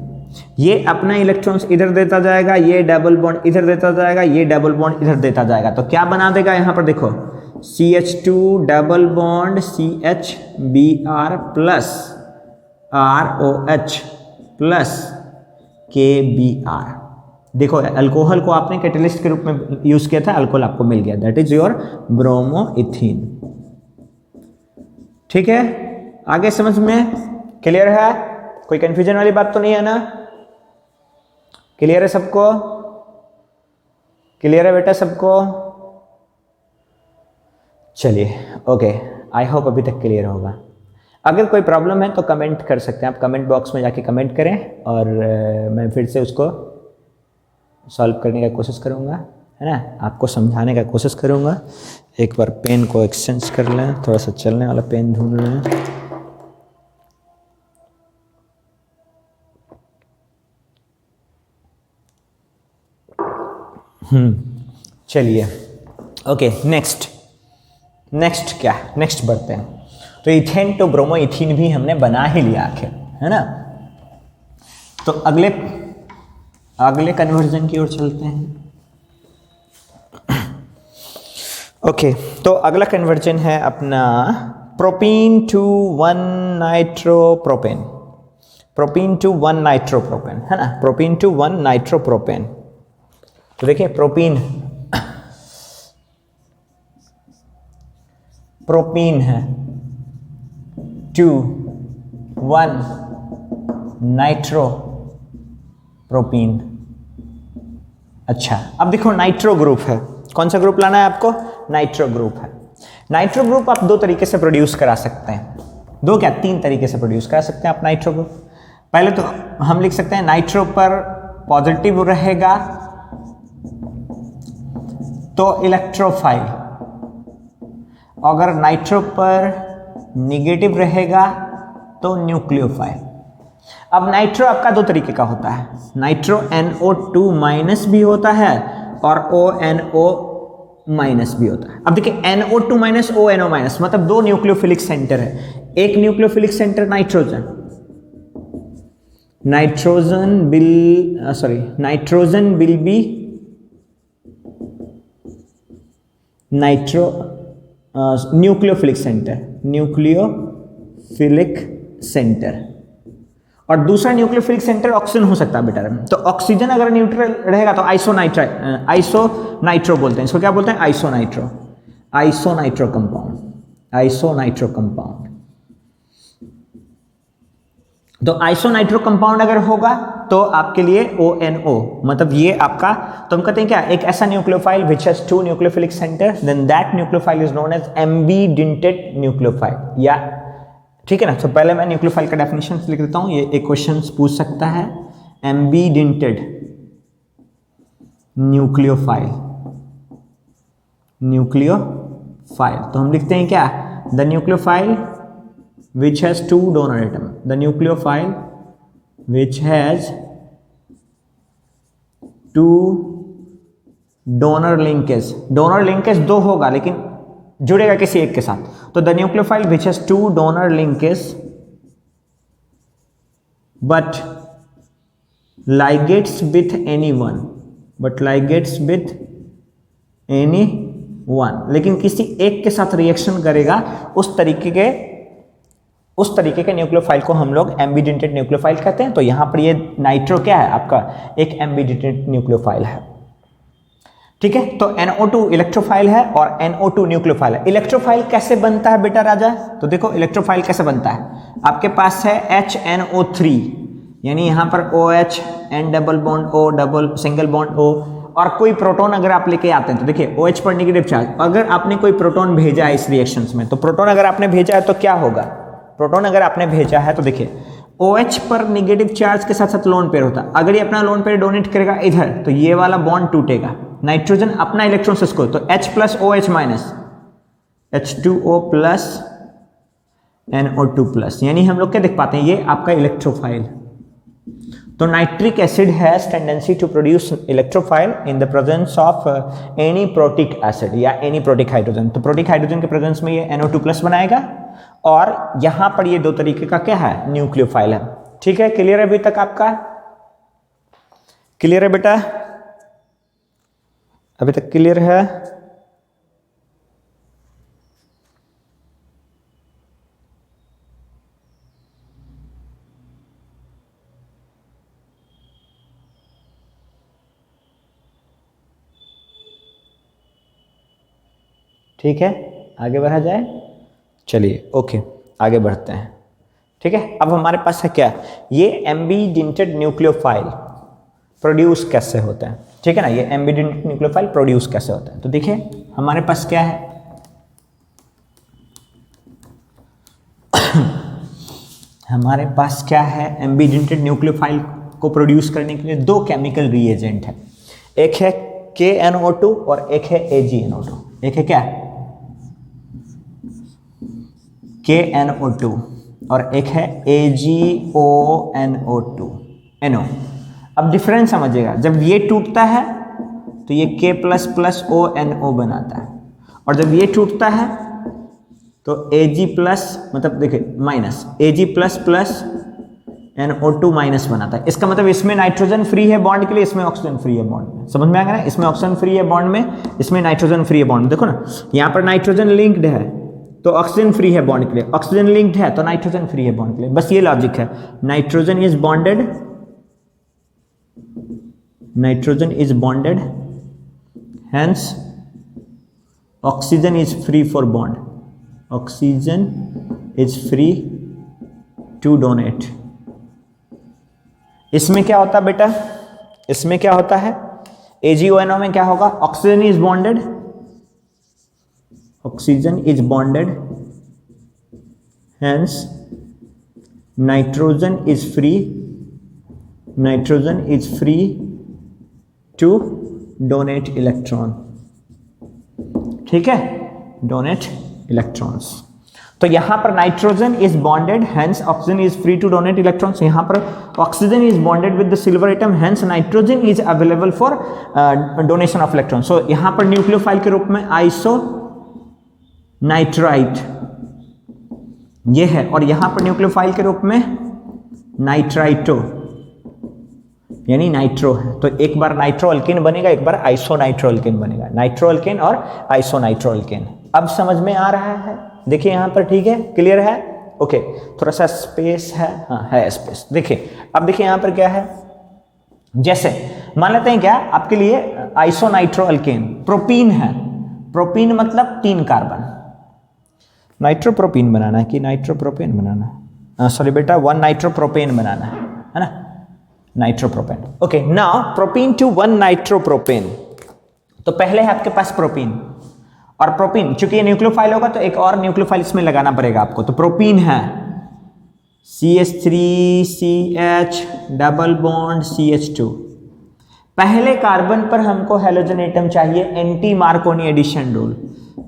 ये अपना इलेक्ट्रॉन्स इधर देता जाएगा, ये डबल बॉन्ड इधर देता जाएगा, ये डबल बॉन्ड इधर देता जाएगा, तो क्या बना देगा यहाँ पर देखो, CH2 double bond CHBr plus ROH plus KBr। देखो अल्कोहल को आपने कैटलिस्ट के रूप में यूज किया था, अल्कोहल आपको मिल गया, दैट इज योर ब्रोमोइथीन। ठीक है, आगे समझ में क्लियर है? कोई कंफ्यूजन वाली बात तो नहीं है ना? क्लियर है सबको? क्लियर है बेटा सबको? चलिए ओके, आई होप अभी तक क्लियर होगा। अगर कोई प्रॉब्लम है तो कमेंट कर सकते हैं आप, कमेंट बॉक्स में जाके कमेंट करें, और मैं फिर से उसको सॉल्व करने का कोशिश करूँगा, है ना, आपको समझाने का कोशिश करूँगा। एक बार पेन को एक्सचेंज कर लें, थोड़ा सा चलने वाला पेन ढूंढ लें। चलिए ओके, नेक्स्ट क्या, नेक्स्ट बढ़ते हैं। तो इथेन टू ब्रोमोइथीन भी हमने बना ही लिया आखिर, है ना। तो अगले कन्वर्जन की ओर चलते हैं। ओके, तो अगला कन्वर्जन है अपना propene to 1 nitropropane, propene to 1 nitropropane, है ना, प्रोपीन टू 1 नाइट्रोप्रोपेन। तो देखिए प्रोपीन है टू 1 नाइट्रोप्रोपीन। अच्छा, अब देखो नाइट्रो ग्रुप है, कौन सा ग्रुप लाना है आपको, नाइट्रो ग्रुप है। नाइट्रो ग्रुप आप दो तरीके से प्रोड्यूस करा सकते हैं, दो क्या तीन तरीके से प्रोड्यूस करा सकते हैं आप नाइट्रो ग्रुप। पहले तो हम लिख सकते हैं नाइट्रो पर पॉजिटिव रहेगा तो इलेक्ट्रोफाइल, अगर नाइट्रो पर नेगेटिव रहेगा तो न्यूक्लियोफाइल। अब नाइट्रो आपका दो तरीके का होता है, नाइट्रो NO2 माइनस भी होता है और ONO माइनस भी होता है। अब देखिए NO2 माइनस ONO माइनस मतलब दो न्यूक्लियोफिलिक सेंटर है। एक nucleophilic centre nitrogen will be nucleophilic centre, और दूसरा न्यूक्लियोफिलिक सेंटर ऑक्सीजन हो सकता है बेटा। तो ऑक्सीजन अगर न्यूट्रल रहेगा तो आइसोनाइट्रो बोलते हैं इसको, क्या बोलते हैं, आइसोनाइट्रो कंपाउंड। तो आइसोनाइट्रो कंपाउंड अगर होगा तो आपके लिए ONO मतलब ये आपका, तो हम कहते हैं क्या, एक ऐसा nucleophile which has 2 nucleophilic centre, then that nucleophile is known as ambidentate nucleophile. या ठीक है ना, तो पहले मैं न्यूक्लियोफाइल का डेफिनेशन लिख देता हूं, ये एक क्वेश्चन पूछ सकता है। एम्बीडेंटेड न्यूक्लियोफाइल, तो हम लिखते हैं क्या, the nucleophile which has 2 donor atom, the nucleophile which has 2 donor linkage, दो होगा लेकिन जुड़ेगा किसी एक के साथ, तो the nucleophile which has 2 donor linkage but ligates with any one, लेकिन किसी एक के साथ रिएक्शन करेगा, उस तरीके के न्यूक्लियोफाइल को हम लोग एम्बीडेंटेड न्यूक्लियोफाइल कहते हैं। तो यहां पर ये नाइट्रो क्या है आपका, एक एम्बीडेंटेड न्यूक्लियोफाइल है। ठीक है, तो NO2 इलेक्ट्रोफाइल है और NO2 न्यूक्लियोफाइल है। इलेक्ट्रोफाइल कैसे बनता है बेटा राजा, तो देखो इलेक्ट्रोफाइल कैसे बनता है, आपके पास है HNO3, यानी यहां पर OH N double bond O double single bond O, और कोई प्रोटॉन अगर आप लेके आते हैं तो देखिए OH पर नेगेटिव चार्ज, अगर आपने कोई प्रोटॉन भेजा है इस रिएक्शंस में, तो प्रोटॉन अगर आपने भेजा है तो क्या होगा, प्रोटॉन अगर आपने भेजा है तो देखिए OH पर नेगेटिव चार्ज के साथ साथ लोन पेयर होता है। अगर ये अपना लोन पेयर डोनेट करेगा इधर तो ये वाला बॉन्ड टूटेगा, नाइट्रोजन अपना इलेक्ट्रॉन से इसको, तो H plus OH minus H2O plus NO2 plus, यानी हम लोग क्या देख पाते हैं, ये आपका इलेक्ट्रोफाइल। तो nitric acid has tendency to produce electrophile in the presence of any protic acid या एनी प्रोटिक हाइड्रोजन। तो प्रोटिक हाइड्रोजन के प्रेजेंस में ये NO2+ बनाएगा और यहां पर ये दो तरीके का क्या है, न्यूक्लियोफाइल है। ठीक है, क्लियर है अभी तक आपका? क्लियर है बेटा? अभी तक क्लियर है? ठीक है, आगे बढ़ा जाए। चलिए ओके, आगे बढ़ते हैं। ठीक है, अब हमारे पास है क्या, ये एम्बीडेंटेड न्यूक्लियोफाइल प्रोड्यूस कैसे होता है। ठीक है ना, ये एम्बीडेंटेड न्यूक्लियोफाइल प्रोड्यूस कैसे होता है। तो देखिए हमारे पास क्या है, हमारे पास क्या है, एम्बीडेंटेड न्यूक्लियोफाइल को प्रोड्यूस करने के लिए दो केमिकल रिएजेंट है, एक है KNO2 और एक है AgNO2। एक है क्या, KNO2 और एक है AgONO2 NO। अब डिफरेंस समझिएगा, जब ये टूटता है तो ये K++ONO बनाता है, और जब ये टूटता है तो Ag+ मतलब देखिए माइनस Ag++NO2- बनाता है। इसका मतलब इसमें नाइट्रोजन फ्री है बॉन्ड के लिए, इसमें ऑक्सीजन फ्री है बॉन्ड में। समझ में आ गया ना, इसमें ऑक्सीजन फ्री है बॉन्ड में, इसमें नाइट्रोजन फ्री है बॉन्ड में। देखो ना, यहाँ पर नाइट्रोजन लिंक्ड है तो ऑक्सीजन फ्री है बॉन्ड के लिए, ऑक्सीजन लिंक्ड है तो नाइट्रोजन फ्री है बॉन्ड के लिए। बस ये लॉजिक है, nitrogen is bonded hence oxygen is free for bond, oxygen is free to donate. इसमें क्या होता है बेटा, इसमें क्या होता है, AgONO में क्या होगा, oxygen is bonded, oxygen is bonded hence nitrogen is free to donate electron. ठीक है, डोनेट इलेक्ट्रॉन्स। तो यहां पर nitrogen is bonded hence oxygen is free to donate electrons. यहां पर oxygen is bonded with the silver atom hence nitrogen is available for donation of electron. So यहां पर न्यूक्लियोफाइल के रूप में आइसो नाइट्राइट ये है, और यहां पर न्यूक्लियोफाइल के रूप में नाइट्राइटो यानी नाइट्रो है। तो एक बार नाइट्रो अल्केन बनेगा, एक बार आइसो नाइट्रो अल्केन बनेगा, नाइट्रो अल्केन और आइसो नाइट्रो अल्केन। अब समझ में आ रहा है? देखिए यहां पर, ठीक है, क्लियर है? ओके, थोड़ा सा स्पेस है, हाँ है स्पेस। देखिए अब देखिए यहां पर क्या है, जैसे मान लेते हैं क्या आपके लिए आइसो नाइट्रो अल्केन प्रोपीन है, प्रोपीन मतलब 3 कार्बन, नाइट्रोप्रोपीन बनाना है कि नाइट्रोप्रोपेन बनाना है, सॉरी बेटा 1 नाइट्रोप्रोपेन बनाना है ना, nitropropane. Okay, now propene to 1 nitropropane. तो पहले है आपके पास प्रोपीन, और प्रोपीन चूंकि ये न्यूक्लियोफाइल होगा तो एक और न्यूक्लियोफाइल इसमें लगाना पड़ेगा आपको। तो प्रोपीन है CH3CH डबल बॉन्ड CH2। पहले कार्बन पर हमको हेलोजन एटम चाहिए, anti Markovnikov addition rule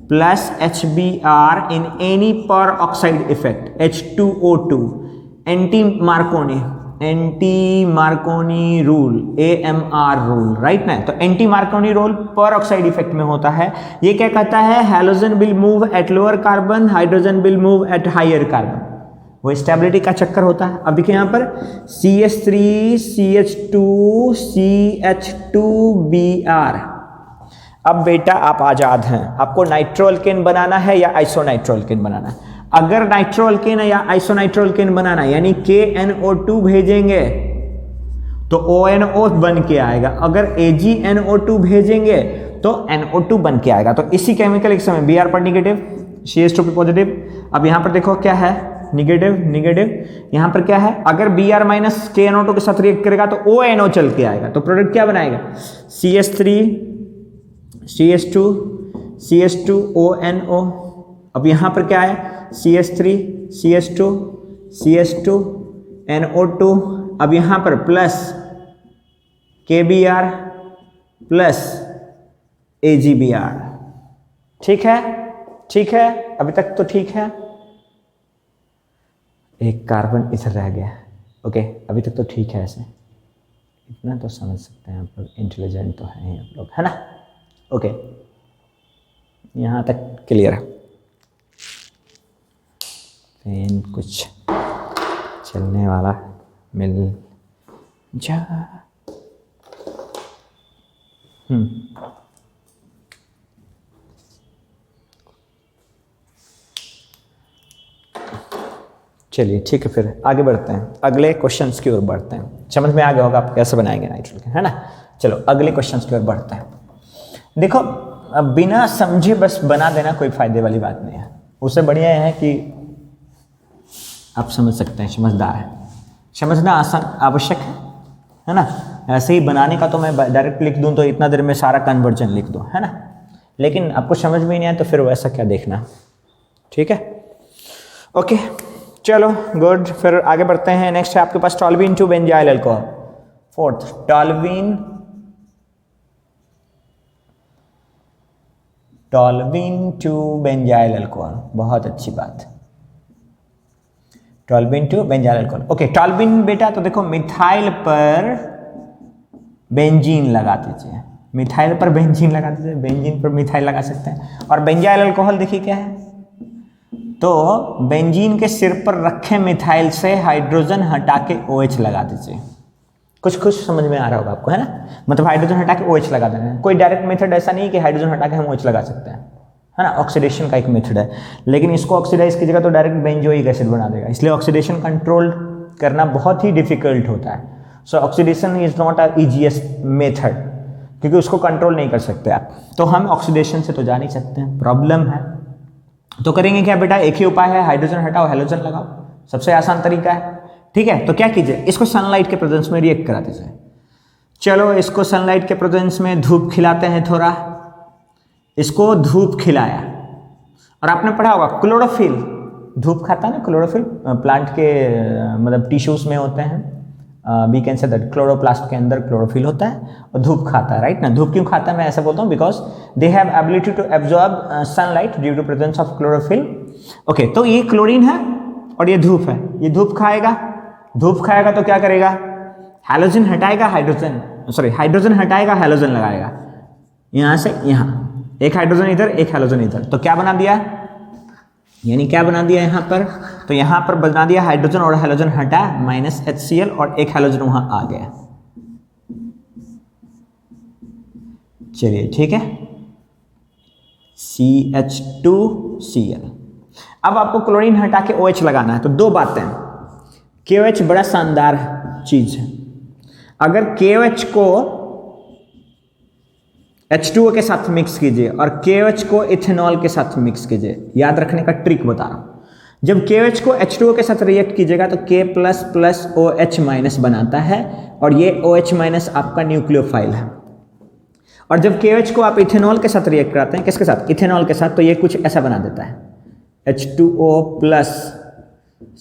plus HBr in any peroxide effect H2O2 anti Markovnikov rule AMR rule, right ना। तो anti Markovnikov rule peroxide effect में होता है। ये क्या कहता है, halogen will move at lower carbon, hydrogen will move at higher carbon, वो स्टेबिलिटी का चक्कर होता है। अब देखिए यहाँ पर CH3CH2CH2Br। अब बेटा आप आजाद हैं, आपको नाइट्रो अल्केन बनाना है या आइसो नाइट्रो अल्केन बनाना है। अगर नाइट्रो अल्केन है या आइसो नाइट्रो अल्केन बनाना है यानी KNO2 भेजेंगे तो ONO बन के आएगा, अगर AgNO2 भेजेंगे तो NO2 बन के आएगा। तो इसी केमिकल एक समय Br पर निगेटिव, CH2 पे पॉजिटिव। अब यहां पर देखो क्या है, निगेटिव निगेटिव, यहां पर क्या है, अगर Br माइनस KNO2 के साथ रिएक्ट करेगा तो ONO चल के आएगा। तो प्रोडक्ट क्या बनाएगा, CH3CH2ONO। अब यहां पर क्या है, CH3CH2NO2। अब यहां पर प्लस KBr प्लस AgBr। ठीक है, ठीक है, अभी तक तो ठीक है। एक कार्बन इधर रह गया, ओके, अभी तक तो ठीक है ऐसे, इतना तो समझ सकते हैं आप लोग, इंटेलिजेंट तो हैं आप लोग, है ना। ओके, यहाँ तक क्लियर है। पेन कुछ चलने वाला मिल जा। चलिए ठीक है, फिर आगे बढ़ते हैं, अगले क्वेश्चंस की ओर बढ़ते हैं। समझ में आ गया होगा आप कैसे बनाएंगे नाइट्रोल के, है ना। चलो अगले क्वेश्चंस की ओर बढ़ते हैं। देखो, अब बिना समझे बस बना देना कोई फायदे वाली बात नहीं है। उससे बढ़िया है कि आप समझ सकते हैं, समझदार है। समझना आसान आवश्यक है ना। ऐसे ही बनाने का तो मैं डायरेक्ट लिख दूं तो इतना देर में सारा कन्वर्जन लिख दूं, है ना। लेकिन आपको समझ में नहीं आया तो फिर वैसा क्या देखना, ठीक है। ओके चलो गुड, फिर आगे बढ़ते हैं। नेक्स्ट है आपके पास toluene to benzyl alcohol. Fourth, toluene to benzyl alcohol, बहुत अच्छी बात। Toluene to benzyl alcohol. Okay, toluene बेटा तो देखो मिथाइल पर बेंजीन लगा दीजिए, मिथाइल पर बेंजीन लगा दीजिए, बेंजीन पर मिथाइल लगा सकते हैं। और बेंजाइल अल्कोहल देखिए क्या है, तो बेंजीन के सिर पर रखे मिथाइल से हाइड्रोजन हटा के OH लगा दीजिए। कुछ समझ में आ रहा होगा आपको, है ना। मतलब हाइड्रोजन हटा के OH लगा देना है। कोई डायरेक्ट मेथड ऐसा नहीं कि हाइड्रोजन हटा के हम OH लगा सकते हैं, है ना। ऑक्सीडेशन का एक मेथड है, लेकिन इसको ऑक्सीडाइज की जगह तो डायरेक्ट बेंजोइक एसिड बना देगा, इसलिए ऑक्सीडेशन कंट्रोल करना बहुत ही डिफिकल्ट होता है। सो oxidation is not a easiest method, क्योंकि उसको कंट्रोल नहीं कर सकते आप। तो हम ऑक्सीडेशन से तो जा नहीं सकते हैं, प्रॉब्लम है। तो करेंगे क्या बेटा, एक ही उपाय है, हाइड्रोजन हटाओ हैलोजन लगाओ, सबसे आसान तरीका है, ठीक है। तो क्या कीजिए, इसको सनलाइट के प्रेजेंस में रिएक्ट करा दीजिए। चलो इसको सनलाइट के प्रेजेंस में धूप खिलाते हैं थोड़ा, इसको धूप खिलाया। और आपने पढ़ा होगा क्लोरोफिल, धूप खाता है ना क्लोरोफिल, प्लांट के मतलब टिश्यूज में होते हैं। We can say that chloroplast के अंदर क्लोरोफिल होता है और धूप खाता है, राइट ना। धूप क्यों खाता है मैं ऐसा बोलता हूँ, because they have ability to absorb sunlight due to presence of chlorophyll. Okay, तो ये क्लोरीन है और ये धूप है, ये धूप खाएगा, धूप खाएगा तो क्या करेगा, हैलोजन हटाएगा, हाइड्रोजन हटाएगा, हैलोजन लगाएगा, यहां से यहां, एक हाइड्रोजन इधर एक हैलोजन इधर, तो क्या बना दिया, यानी क्या बना दिया यहां पर, तो यहां पर बना दिया हाइड्रोजन और हैलोजन हटा -HCl और एक हैलोजन वहां आ गया। चलिए ठीक है, CH2Cl। अब आपको क्लोरीन हटा के OH लगाना है, तो दो बातें, KOH बड़ा शानदार चीज है। अगर KOH को H2O के साथ मिक्स कीजिए और KOH को इथेनॉल के साथ मिक्स कीजिए, याद रखने का ट्रिक बता रहा हूं। जब KOH को H2O के साथ रिएक्ट कीजिएगा तो K++ OH- बनाता है और ये OH- आपका न्यूक्लियोफाइल है। और जब KOH को आप इथेनॉल के साथ रिएक्ट कराते हैं, किसके साथ, इथेनॉल के साथ, तो ये कुछ ऐसा बना देता है, H2O+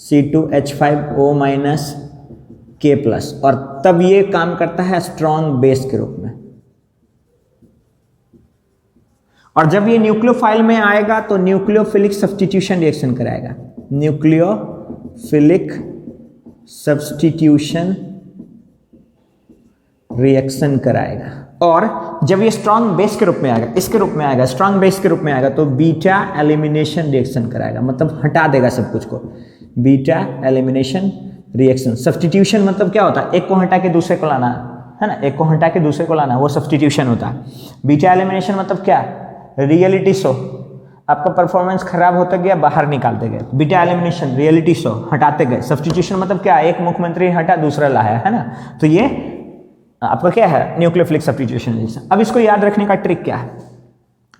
C2H5O- K+, और तब ये काम करता है स्ट्रॉन्ग बेस के रूप में। और जब ये न्यूक्लियोफाइल में आएगा तो न्यूक्लियोफिलिक सब्स्टिट्यूशन रिएक्शन कराएगा, न्यूक्लियोफिलिक सब्स्टिट्यूशन रिएक्शन कराएगा। और जब ये स्ट्रॉन्ग बेस के रूप में आएगा, इसके रूप में आएगा, स्ट्रॉन्ग बेस के रूप में आएगा, तो बीटा एलिमिनेशन रिएक्शन कराएगा, मतलब हटा देगा सब कुछ को, बीटा एलिमिनेशन रिएक्शन। सब्स्टिट्यूशन मतलब क्या होता है, एक को हटा के दूसरे को लाना, है ना, एक को हटा के दूसरे को लाना, वो सब्स्टिट्यूशन होता है। बीटा एलिमिनेशन मतलब क्या, रियलिटी शो, आपका परफॉर्मेंस खराब होता गया, बाहर निकालते गए, बीटा एलिमिनेशन, रियलिटी शो, हटाते गए। सब्स्टिट्यूशन मतलब क्या, एक मुख्यमंत्री हटा दूसरा लाया, है ना, तो ये आपका क्या है, न्यूक्लियोफिलिक सब्स्टिट्यूशन। अब इसको याद रखने का ट्रिक क्या है,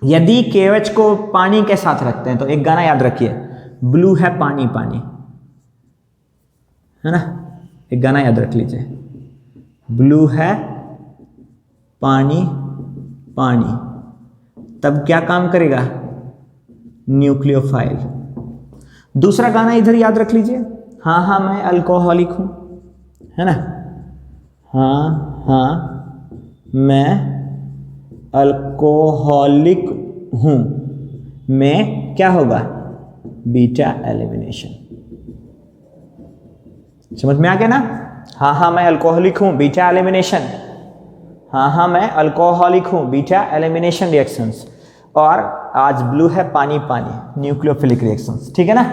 यदि KOH को पानी के साथ रखते हैं तो एक गाना याद रखिए, ब्लू है पानी पानी, है ना, एक गाना याद रख लीजिए, ब्लू है पानी पानी, तब क्या काम करेगा, न्यूक्लियोफाइल। दूसरा गाना इधर याद रख लीजिए, हाँ हाँ मैं अल्कोहलिक हूं, है ना, हाँ हाँ मैं अल्कोहलिक हूं, में क्या होगा, बीटा एलिमिनेशन। समझ में आ गया ना, हाँ हाँ मैं अल्कोहलिक हूँ, बीटा एलिमिनेशन। हाँ हाँ मैं अल्कोहलिक हूँ, बीटा एलिमिनेशन रिएक्शंस। और आज ब्लू है पानी पानी, न्यूक्लियोफिलिक रिएक्शंस। ठीक है ना।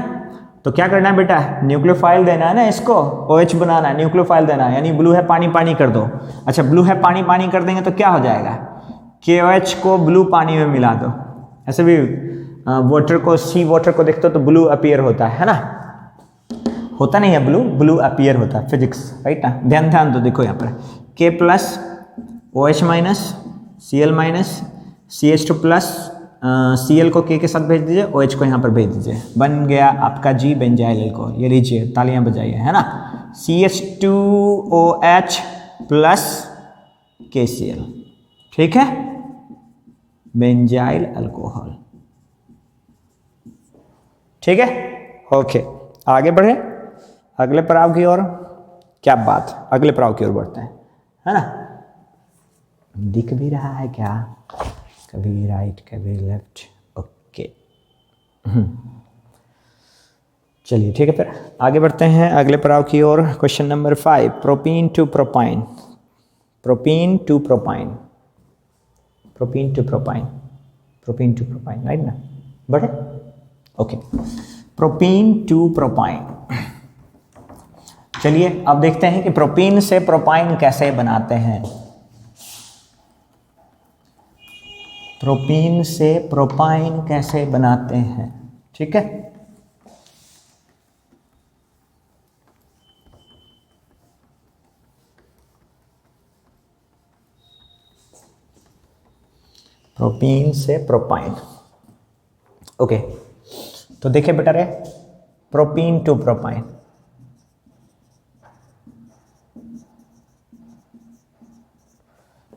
तो क्या करना है बेटा, न्यूक्लियोफाइल देना है ना, इसको OH बनाना है, न्यूक्लियोफाइल देना है, यानी ब्लू है पानी पानी कर दो। अच्छा ब्लू है पानी पानी कर देंगे तो क्या हो जाएगा, KOH को ब्लू पानी में मिला दो। ऐसे भी वाटर को, सी वाटर को देखते हो तो ब्लू अपीयर होता है ना, होता नहीं है ब्लू, ब्लू अपीयर होता है, फिजिक्स राइट ना। ध्यान ध्यान दो, देखो यहाँ पर K plus OH minus Cl minus CH2 plus Cl को K के साथ भेज दीजिए, OH को यहाँ पर भेज दीजिए, बन गया आपका G बेंजाइल अल्कोहल। ये लीजिए तालियां बजाइए, है ना। CH2OH प्लस KCl, ठीक है, बेंजाइल अल्कोहल। ठीक है, ओके आगे बढ़े अगले पड़ाव की ओर। क्या बात, अगले पड़ाव की ओर बढ़ते हैं, है ना। दिख भी रहा है क्या, कभी राइट कभी लेफ्ट, ओके। चलिए ठीक है, फिर आगे बढ़ते हैं अगले पड़ाव की ओर। Question number 5, propene to propyne, propene to propyne, propene to propyne, propene to propyne, right ना। बढ़े, ओके। प्रोपीन टू प्रोपाइन, चलिए अब देखते हैं कि प्रोपीन से प्रोपाइन कैसे बनाते हैं। प्रोपीन से प्रोपाइन कैसे बनाते हैं, ठीक है। प्रोपीन से प्रोपाइन, ओके। तो देखिए बेटा रे, प्रोपीन टू प्रोपाइन,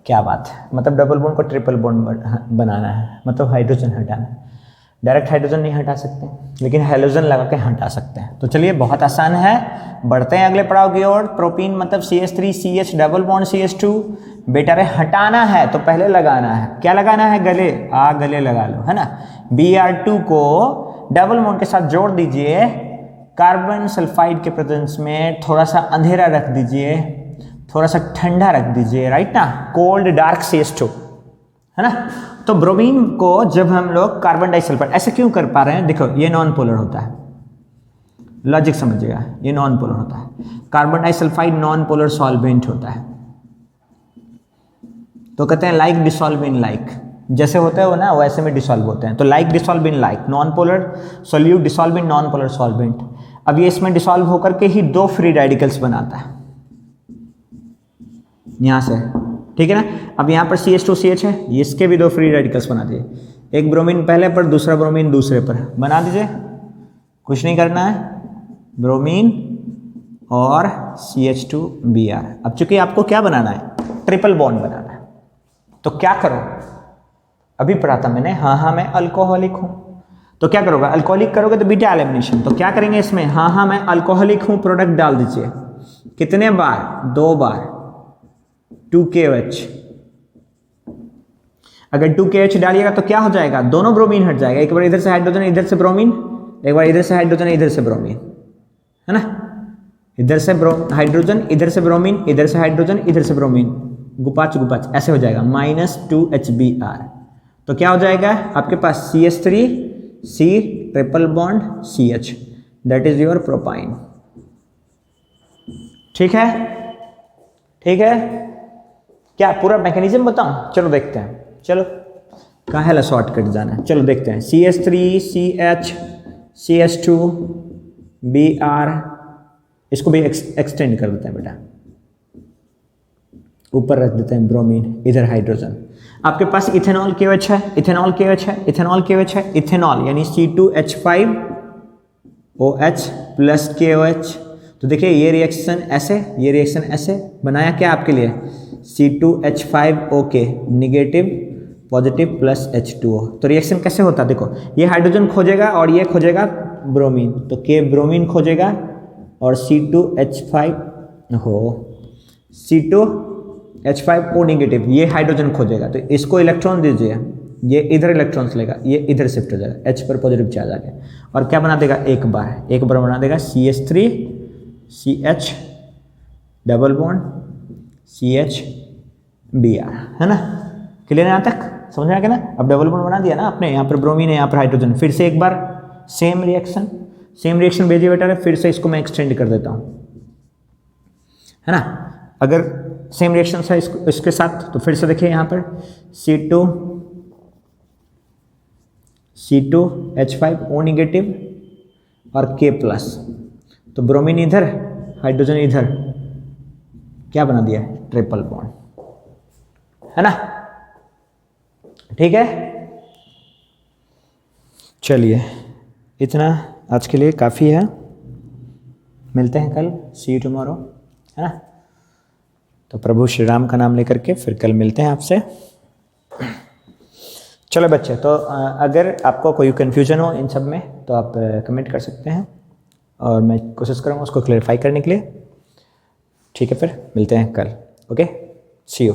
क्या बात है, मतलब डबल बॉन्ड को ट्रिपल बॉन्ड बनाना है, मतलब हाइड्रोजन हटाना है। डायरेक्ट हाइड्रोजन नहीं हटा सकते, लेकिन हैलोजन लगा के हटा सकते हैं। तो चलिए बहुत आसान है, बढ़ते हैं अगले पड़ाव की ओर। प्रोपीन मतलब CH3CH डबल बॉन्ड CH2, बेटा रे हटाना है तो पहले लगाना है, क्या लगाना है, गले, गले लगा लो, है ना। Br2 को डबल बॉन्ड के साथ जोड़ दीजिए, कार्बन सल्फाइड के प्रेजेंस में थोड़ा सा अंधेरा रख दीजिए, थोड़ा सा ठंडा रख दीजिए, राइट ना, कोल्ड डार्क CH2, है ना। तो ब्रोमीन को जब हम लोग कार्बन डाइसल्फाइड ऐसे क्यों कर पा रहे हैं, देखो ये नॉन पोलर होता है, लॉजिक समझिएगा, ये नॉन पोलर होता है। Carbon disulphide non polar solvent होता है, तो कहते हैं लाइक डिसॉल्व इन लाइक, जैसे होते हैं वो ना वैसे में डिसॉल्व होते हैं। तो like dissolve in like, non polar solute dissolve in non polar solvent. अब ये इसमें डिसॉल्व होकर के ही 2 फ्री रेडिकल्स बनाता है यहाँ से, ठीक है ना। अब यहाँ पर CH2CH है, इसके भी 2 फ्री रेडिकल्स बना दिए, एक ब्रोमीन पहले पर दूसरा ब्रोमीन दूसरे पर बना दीजिए, कुछ नहीं करना है, ब्रोमीन और CH2Br। अब चूंकि आपको क्या बनाना है, ट्रिपल बॉन्ड बनाना है, तो क्या करो, अभी पढ़ा था मैंने, हाँ हाँ मैं अल्कोहलिक हूँ, तो क्या करोगे, अल्कोहलिक करोगे तो बीटा एलिमिनेशन। तो क्या करेंगे इसमें, हाँ हाँ मैं अल्कोहलिक हूँ, प्रोडक्ट डाल दीजिए, कितने बार, 2 बार, 2KOH। अगर 2KOH डालिएगा तो क्या हो जाएगा, दोनों ब्रोमीन हट जाएगा, एक बार इधर से हाइड्रोजन इधर से ब्रोमीन, एक बार इधर से हाइड्रोजन इधर से ब्रोमीन, है ना, इधर से हाइड्रोजन इधर से ब्रोमीन, इधर से हाइड्रोजन इधर से ब्रोमीन, गुपाच गुपाच ऐसे हो जाएगा, -2HBr। तो क्या हो जाएगा आपके पास, CH3C triple bond CH, that is your propyne. ठीक है, ठीक है, क्या पूरा मैकेनिज्म बताऊं, चलो देखते हैं, चलो कहाँ है शॉर्टकट जाना है, चलो देखते हैं। CH3CH CH2Br, इसको भी एक्सटेंड कर देते हैं बेटा, ऊपर रख देते हैं ब्रोमीन, इधर हाइड्रोजन। आपके पास इथेनॉल KOH है, इथेनॉल KOH है, इथेनॉल KOH है, इथेनॉल यानी C2H5OH प्लस KOH। तो देखिए ये रिएक्शन ऐसे, ये रिएक्शन ऐसे बनाया, क्या आपके लिए, C2H5OK negative positive plus H2O। तो रिएक्शन कैसे होता है, देखो ये हाइड्रोजन खोजेगा और ये खोजेगा ब्रोमीन, तो K ब्रोमीन खोजेगा और C2H5O निगेटिव ये हाइड्रोजन खोजेगा, तो इसको इलेक्ट्रॉन दीजिए, ये इधर इलेक्ट्रॉन्स लेगा, ये इधर शिफ्ट हो जाएगा, H पर पॉजिटिव चार्ज आ गया, और क्या बना देगा, एक बार बना देगा CH3CH double bond CH Br, है ना। क्लियर है यहाँ तक, समझ में आ गया ना। अब डबल बॉन्ड बना दिया ना आपने, यहाँ पर ब्रोमीन है, यहाँ पर हाइड्रोजन। फिर से एक बार सेम रिएक्शन भेजिए बेटा है। फिर से इसको मैं एक्सटेंड कर देता हूँ, है ना। अगर सेम रिएक्शन है इसके साथ तो फिर से देखिए यहाँ पर C2H5O नेगेटिव और K प्लस। तो ब्रोमीन इधर, हाइड्रोजन इधर, क्या बना दिया है, ट्रिपल बॉन्ड, है ना। ठीक है, चलिए इतना आज के लिए काफ़ी है। मिलते हैं कल, सी यू टुमारो, है ना। तो प्रभु श्री राम का नाम लेकर के फिर कल मिलते हैं आपसे। चलो बच्चे, तो अगर आपको कोई कन्फ्यूजन हो इन सब में तो आप कमेंट कर सकते हैं और मैं कोशिश करूँगा उसको क्लेरिफाई करने के लिए। ठीक है, फिर मिलते हैं कल। Okay, see you.